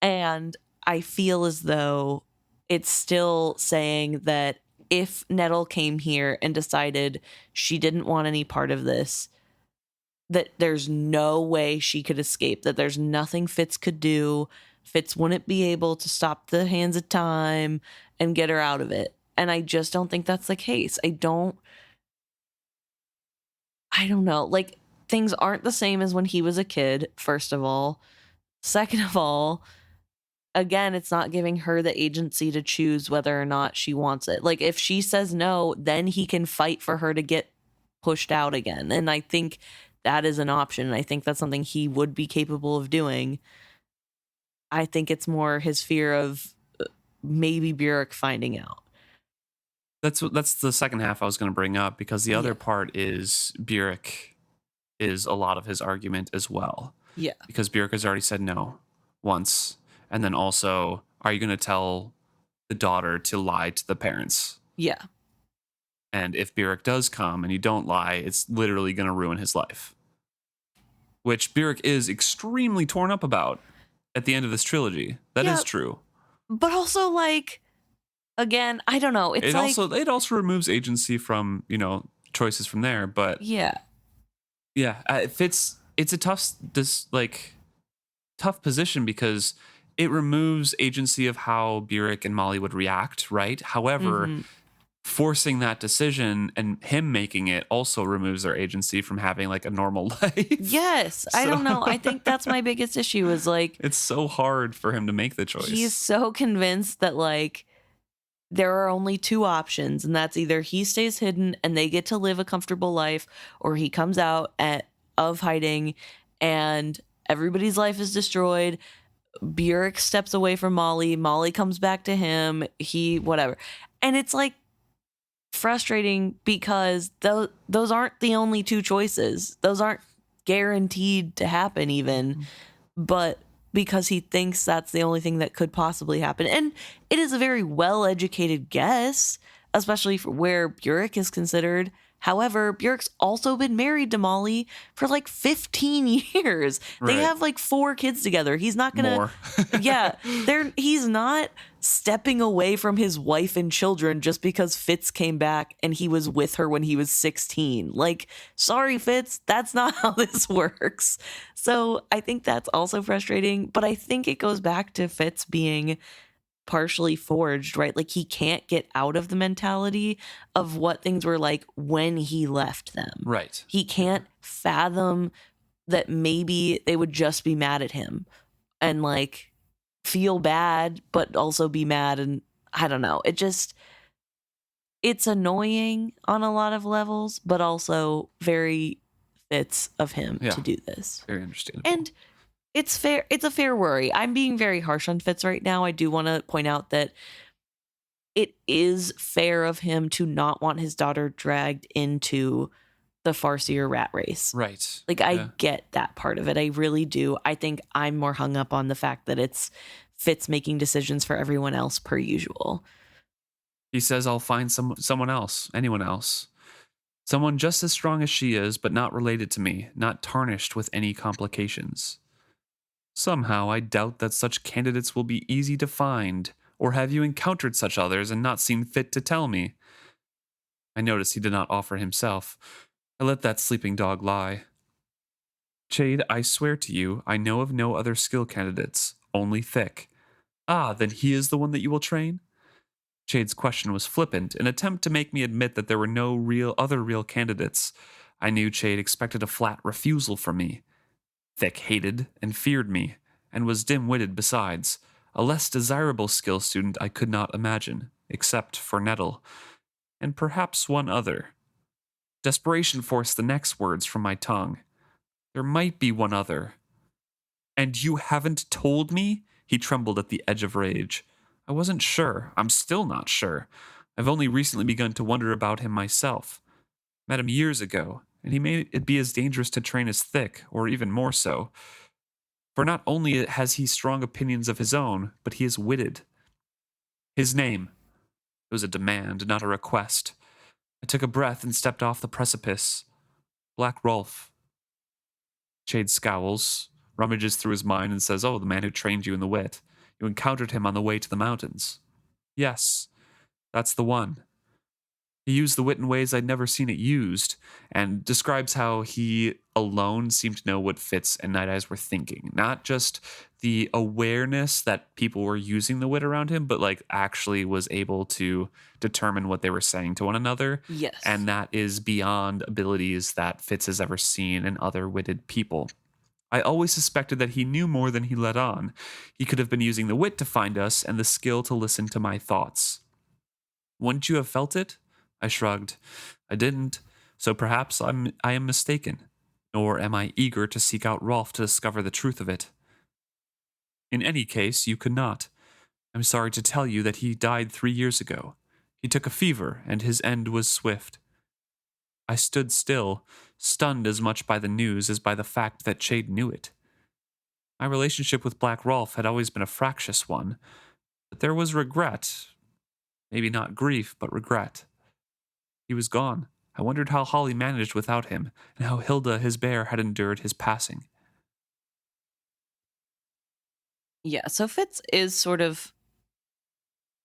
And I feel as though it's still saying that if Nettle came here and decided she didn't want any part of this, that there's no way she could escape, that there's nothing Fitz could do. Fitz wouldn't be able to stop the hands of time and get her out of it. And I just don't think that's the case. I don't know. Like, things aren't the same as when he was a kid, first of all. Second of all, again, it's not giving her the agency to choose whether or not she wants it. Like, if she says no, then he can fight for her to get pushed out again. And I think that is an option. I think that's something he would be capable of doing. I think it's more his fear of maybe Burek finding out. That's the second half I was going to bring up, because the other part is Burek is a lot of his argument as well. Yeah. Because Burek has already said no once. And then also, are you going to tell the daughter to lie to the parents? Yeah. And if Burek does come and you don't lie, it's literally going to ruin his life. Which Burek is extremely torn up about at the end of this trilogy. That is true. But also, like, again, I don't know. It also removes agency from, choices from there. But yeah, it's a tough position because it removes agency of how Burek and Molly would react, right? However, forcing that decision and him making it also removes their agency from having like a normal life. Yes. I don't know. I think that's my biggest issue is like, it's so hard for him to make the choice. He's so convinced that like there are only two options, and that's either he stays hidden and they get to live a comfortable life, or he comes out of hiding and everybody's life is destroyed. Bjork steps away from Molly. Molly comes back to him. Whatever. And it's like frustrating because those aren't the only two choices. Those aren't guaranteed to happen even, but because he thinks that's the only thing that could possibly happen. And it is a very well-educated guess, especially for where Bjork is considered. However, Bjork's also been married to Molly for like 15 years. Right. They have like 4 kids together. He's not gonna More. yeah, he's not stepping away from his wife and children just because Fitz came back and he was with her when he was 16. Like, sorry, Fitz, that's not how this works. So I think that's also frustrating, but I think it goes back to Fitz being partially forged, right? Like, he can't get out of the mentality of what things were like when he left them. Right. He can't fathom that maybe they would just be mad at him and like feel bad, but also be mad. And I don't know. It's annoying on a lot of levels, but also very Fitz of him to do this. Very understandable. And it's fair. It's a fair worry. I'm being very harsh on Fitz right now. I do want to point out that it is fair of him to not want his daughter dragged into the farcier rat race. Right. Like, I get that part of it. I really do. I think I'm more hung up on the fact that it's Fitz making decisions for everyone else per usual. He says, I'll find someone else, anyone else. Someone just as strong as she is, but not related to me, not tarnished with any complications. Somehow I doubt that such candidates will be easy to find, or have you encountered such others and not seen fit to tell me? I noticed he did not offer himself. I let that sleeping dog lie. Chade, I swear to you, I know of no other skill candidates, only Thick. Ah, then he is the one that you will train? Chade's question was flippant, an attempt to make me admit that there were no other real candidates. I knew Chade expected a flat refusal from me. Thick hated and feared me, and was dim-witted besides. A less desirable skill student I could not imagine, except for Nettle, and perhaps one other. Desperation forced the next words from my tongue. There might be one other. And you haven't told me? He trembled at the edge of rage. I wasn't sure. I'm still not sure. I've only recently begun to wonder about him myself. Met him years ago, and he made it be as dangerous to train as Thick, or even more so. For not only has he strong opinions of his own, but he is witted. His name. It was a demand, not a request. I took a breath and stepped off the precipice. Black Rolf. Chade scowls, rummages through his mind, and says, Oh, the man who trained you in the wit. You encountered him on the way to the mountains. Yes, that's the one. He used the wit in ways I'd never seen it used, and describes how he alone seemed to know what Fitz and Night Eyes were thinking. Not just the awareness that people were using the wit around him, but like actually was able to determine what they were saying to one another. Yes. And that is beyond abilities that Fitz has ever seen in other witted people. I always suspected that he knew more than he let on. He could have been using the wit to find us and the skill to listen to my thoughts. Wouldn't you have felt it? I shrugged. I didn't, so perhaps I am mistaken. Nor am I eager to seek out Rolf to discover the truth of it. In any case, you could not. I'm sorry to tell you that he died 3 years ago. He took a fever, and his end was swift. I stood still, stunned as much by the news as by the fact that Chade knew it. My relationship with Black Rolf had always been a fractious one, but there was regret. Maybe not grief, but regret. He was gone. I wondered how Holly managed without him, and how Hilda, his bear, had endured his passing. Yeah, so Fitz is sort of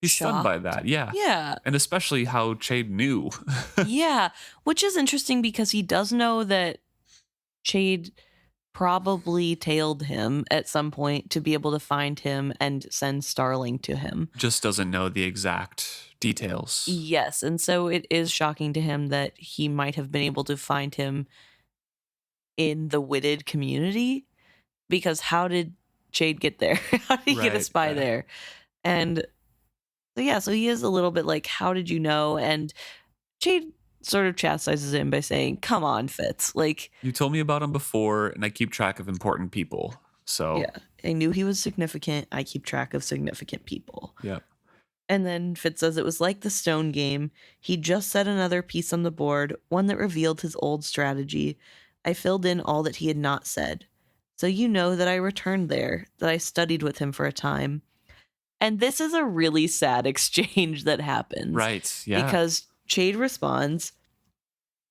He's stunned by that, yeah. Yeah. And especially how Chade knew. Yeah, which is interesting because he does know that Chade probably tailed him at some point to be able to find him and send Starling to him. Just doesn't know the exact details. Yes, and so it is shocking to him that he might have been able to find him in the witted community, because how did Chade get there? How did he get a spy there? And So he is a little bit like, how did you know? And Chade sort of chastises him by saying, come on, Fitz. Like, You told me about him before, and I keep track of important people. So, yeah, I knew he was significant. I keep track of significant people. yeah. And then Fitz says it was like the stone game. He just set another piece on the board, one that revealed his old strategy. I filled in all that he had not said. So you know that I returned there, that I studied with him for a time. And this is a really sad exchange that happens Right. Yeah. because Chade responds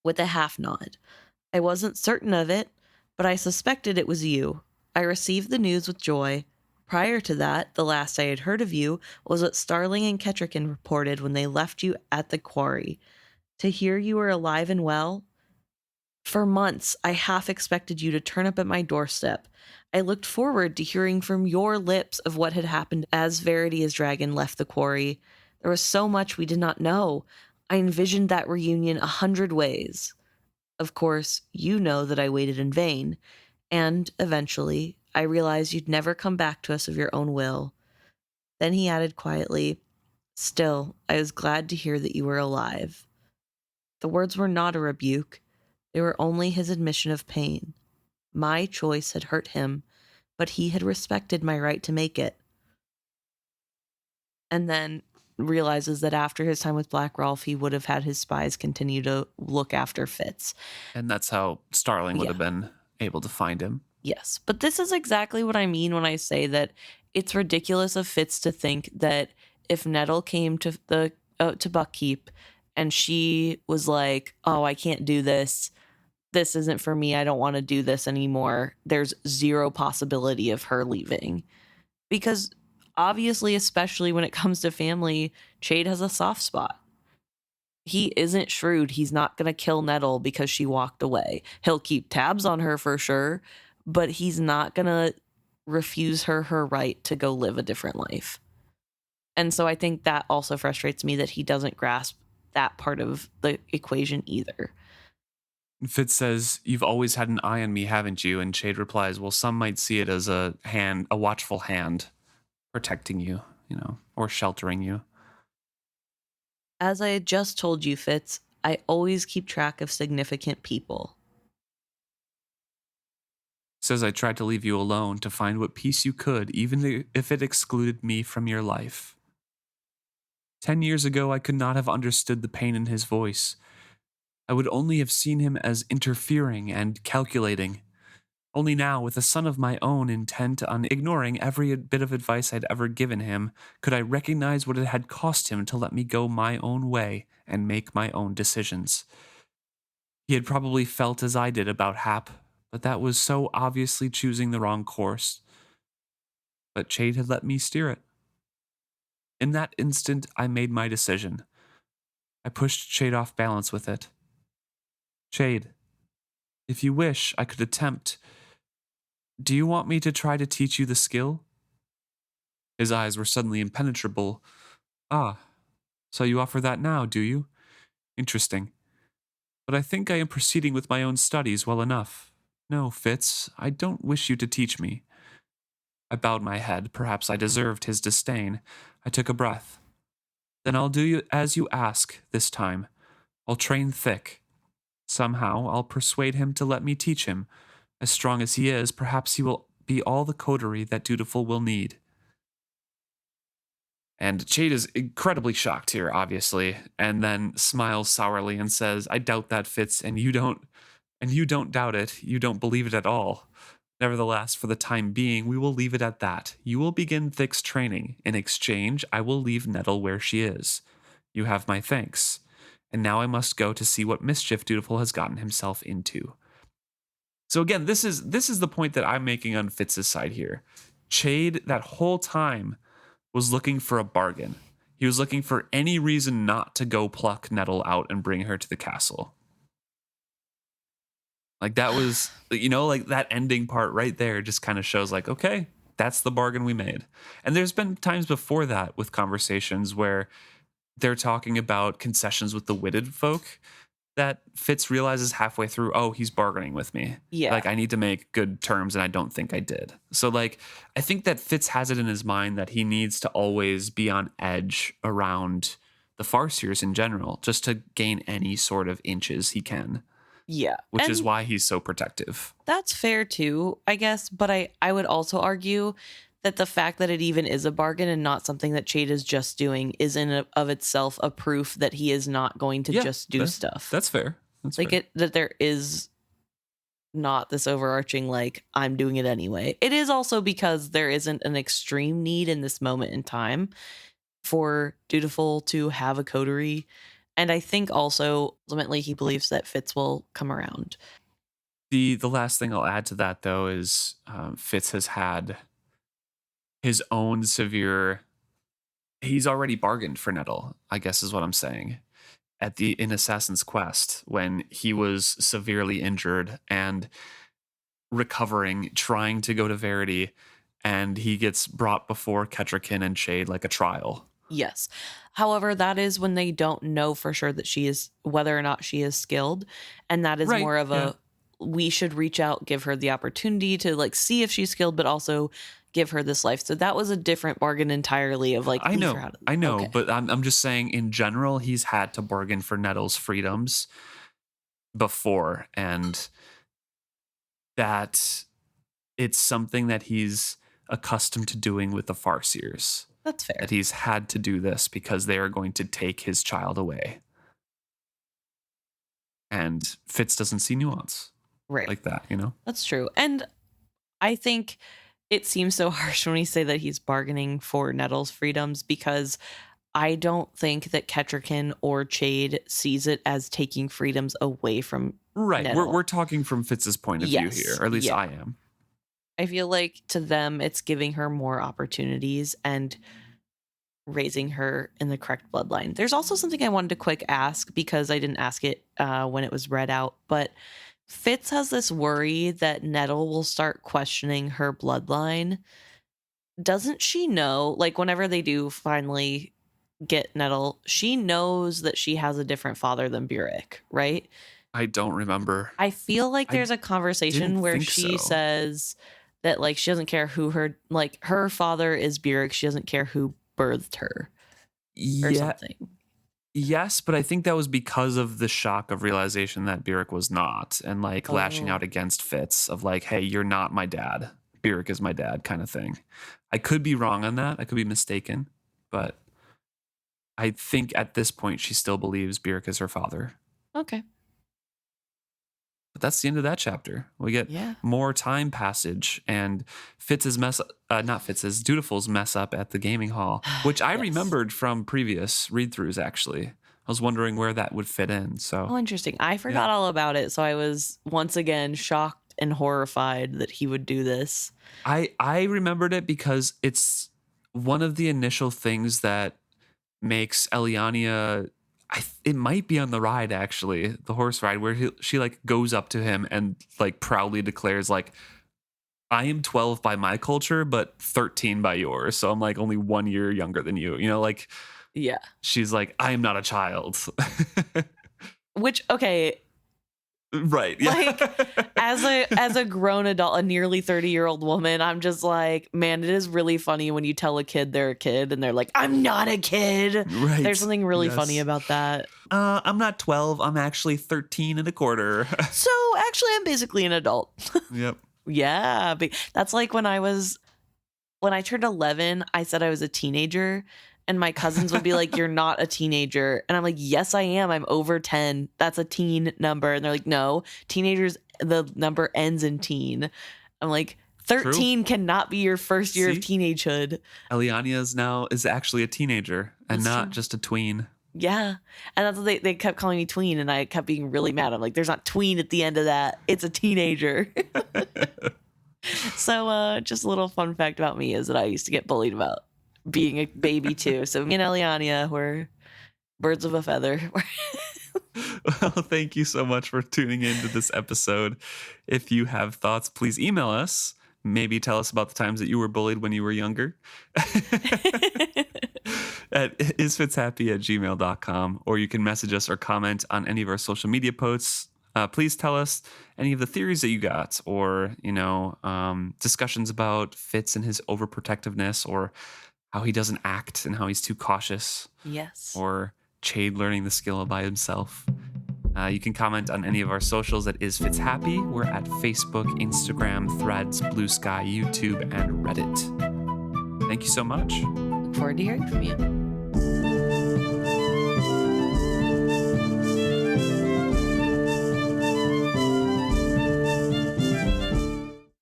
with a half nod. I wasn't certain of it, but I suspected it was you. I received the news with joy. Prior to that, the last I had heard of you was what Starling and Kettricken reported when they left you at the quarry. To hear you were alive and well, for months, I half expected you to turn up at my doorstep. I looked forward to hearing from your lips of what had happened as Verity's dragon left the quarry. There was so much we did not know. I envisioned that reunion 100 ways. Of course, you know that I waited in vain, and eventually, I realized you'd never come back to us of your own will. Then he added quietly, still, I was glad to hear that you were alive. The words were not a rebuke. They were only his admission of pain. My choice had hurt him, but he had respected my right to make it. And then realizes that after his time with Black Rolf, he would have had his spies continue to look after Fitz. And that's how Starling would Yeah. have been able to find him. Yes, but this is exactly what I mean when I say that it's ridiculous of Fitz to think that if Nettle came to the to Buckkeep and she was like, "Oh, I can't do this. This isn't for me. I don't want to do this anymore." There's zero possibility of her leaving. Because obviously, especially when it comes to family, Chade has a soft spot. He isn't shrewd. He's not going to kill Nettle because she walked away. He'll keep tabs on her for sure, but he's not going to refuse her right to go live a different life. And so I think that also frustrates me that he doesn't grasp that part of the equation either. Fitz says, "You've always had an eye on me, haven't you?" And Chade replies, "Well, some might see it as a watchful hand protecting you, or sheltering you." As I had just told you, Fitz, I always keep track of significant people. Says, "I tried to leave you alone to find what peace you could, even if it excluded me from your life. 10 years ago, I could not have understood the pain in his voice. I would only have seen him as interfering and calculating. Only now, with a son of my own intent on ignoring every bit of advice I'd ever given him, could I recognize what it had cost him to let me go my own way and make my own decisions. He had probably felt as I did about Hap, but that was so obviously choosing the wrong course. But Chade had let me steer it. In that instant, I made my decision. I pushed Chade off balance with it. Chade, if you wish, I could attempt. Do you want me to try to teach you the skill?" His eyes were suddenly impenetrable. "Ah, so you offer that now, do you? Interesting. But I think I am proceeding with my own studies well enough. No, Fitz, I don't wish you to teach me." I bowed my head. Perhaps I deserved his disdain. I took a breath. "Then I'll do you as you ask this time. I'll train thick. Somehow I'll persuade him to let me teach him. As strong as he is, perhaps he will be all the coterie that Dutiful will need." And Chade is incredibly shocked here, obviously, and then smiles sourly and says, "I doubt that, Fitz, and you don't doubt it. You don't believe it at all. Nevertheless, for the time being, we will leave it at that. You will begin Thick's training. In exchange, I will leave Nettle where she is. You have my thanks. And now I must go to see what mischief Dutiful has gotten himself into." So again, this is the point that I'm making on Fitz's side here. Chade, that whole time, was looking for a bargain. He was looking for any reason not to go pluck Nettle out and bring her to the castle. Like that was, like that ending part right there just kind of shows like, okay, that's the bargain we made. And there's been times before that with conversations where they're talking about concessions with the witted folk. that Fitz realizes halfway through, oh, he's bargaining with me. Yeah. Like, I need to make good terms, and I don't think I did. So, like, I think that Fitz has it in his mind that he needs to always be on edge around the Farseers in general, just to gain any sort of inches he can. Yeah. Which and is why he's so protective. that's fair too, I guess. But I would also argue that the fact that it even is a bargain and not something that Chade is just doing is of itself a proof that he is not going to just do stuff. That's fair. That's like fair. that there is not this overarching, like, I'm doing it anyway. It is also because there isn't an extreme need in this moment in time for Dutiful to have a coterie. And I think also ultimately he believes that Fitz will come around. The last thing I'll add to that, though, is Fitz has had his own severe. He's already bargained for Nettle, I guess is what I'm saying. In Assassin's Quest, when he was severely injured and recovering, trying to go to Verity, and he gets brought before Kettrikin and Chade like a trial. Yes. However, that is when they don't know for sure that whether or not she is skilled. And that is more of we should reach out, give her the opportunity to like see if she's skilled, but also give her this life. So that was a different bargain entirely of like, I know, okay. but I'm just saying in general, he's had to bargain for Nettle's freedoms before, and that it's something that he's accustomed to doing with the Farseers. That's fair. That he's had to do this because they are going to take his child away. And Fitz doesn't see nuance like that, you know? That's true. And I think it seems so harsh when we say that he's bargaining for Nettle's freedoms, because I don't think that Kettrikin or Chade sees it as taking freedoms away from Nettle. We're talking from Fitz's point of view here, or at least I am. I feel like to them it's giving her more opportunities and raising her in the correct bloodline. There's also something I wanted to quick ask, because I didn't ask it when it was read out, but Fitz has this worry that Nettle will start questioning her bloodline. Doesn't she know, like, whenever they do finally get Nettle, she knows that she has a different father than Burek, right? I don't remember. I feel like there's a conversation where she says that, like, she doesn't care who her father is Burek. She doesn't care who birthed her or something. Yes, but I think that was because of the shock of realization that Burek was not, and like lashing out against Fitz of like, hey, you're not my dad. Burek is my dad kind of thing. I could be wrong on that. I could be mistaken, but I think at this point she still believes Burek is her father. Okay. But that's the end of that chapter. We get more time passage and Dutiful's mess up at the gaming hall, which I remembered from previous read-throughs, actually. I was wondering where that would fit in. So interesting. I forgot all about it, so I was once again shocked and horrified that he would do this. I remembered it because it's one of the initial things that makes Elliania... it might be on the ride, actually, the horse ride, where she like goes up to him and like proudly declares like, I am 12 by my culture, but 13 by yours. So I'm like only 1 year younger than you, you know, like, she's like, I am not a child. Which, okay. Right. Yeah. Like as a grown adult, a nearly 30-year-old woman, I'm just like, man, it is really funny when you tell a kid they're a kid and they're like, I'm not a kid. Right. There's something really funny about that. I'm not 12. I'm actually 13 and a quarter. So actually, I'm basically an adult. Yep. Yeah. That's like when I turned 11, I said I was a teenager. And my cousins would be like, you're not a teenager. And I'm like, yes, I am. I'm over 10. That's a teen number. And they're like, no, teenagers, the number ends in teen. I'm like, 13 cannot be your first year of teenagehood. Elliania is actually a teenager and not just a tween. Yeah. And that's what they kept calling me tween. And I kept being really mad. I'm like, there's not tween at the end of that. It's a teenager. So just a little fun fact about me is that I used to get bullied about being a baby too. So me and Elliania were birds of a feather. Well, thank you so much for tuning into this episode. If you have thoughts, please email us. Maybe tell us about the times that you were bullied when you were younger. at isfitshappy@gmail.com, or you can message us or comment on any of our social media posts. Please tell us any of the theories that you got, or discussions about Fitz and his overprotectiveness, or how he doesn't act and how he's too cautious. Yes. Or Chade learning the skill by himself. You can comment on any of our socials at isfitshappy. We're at Facebook, Instagram, Threads, Blue Sky, YouTube, and Reddit. Thank you so much. Look forward to hearing from you.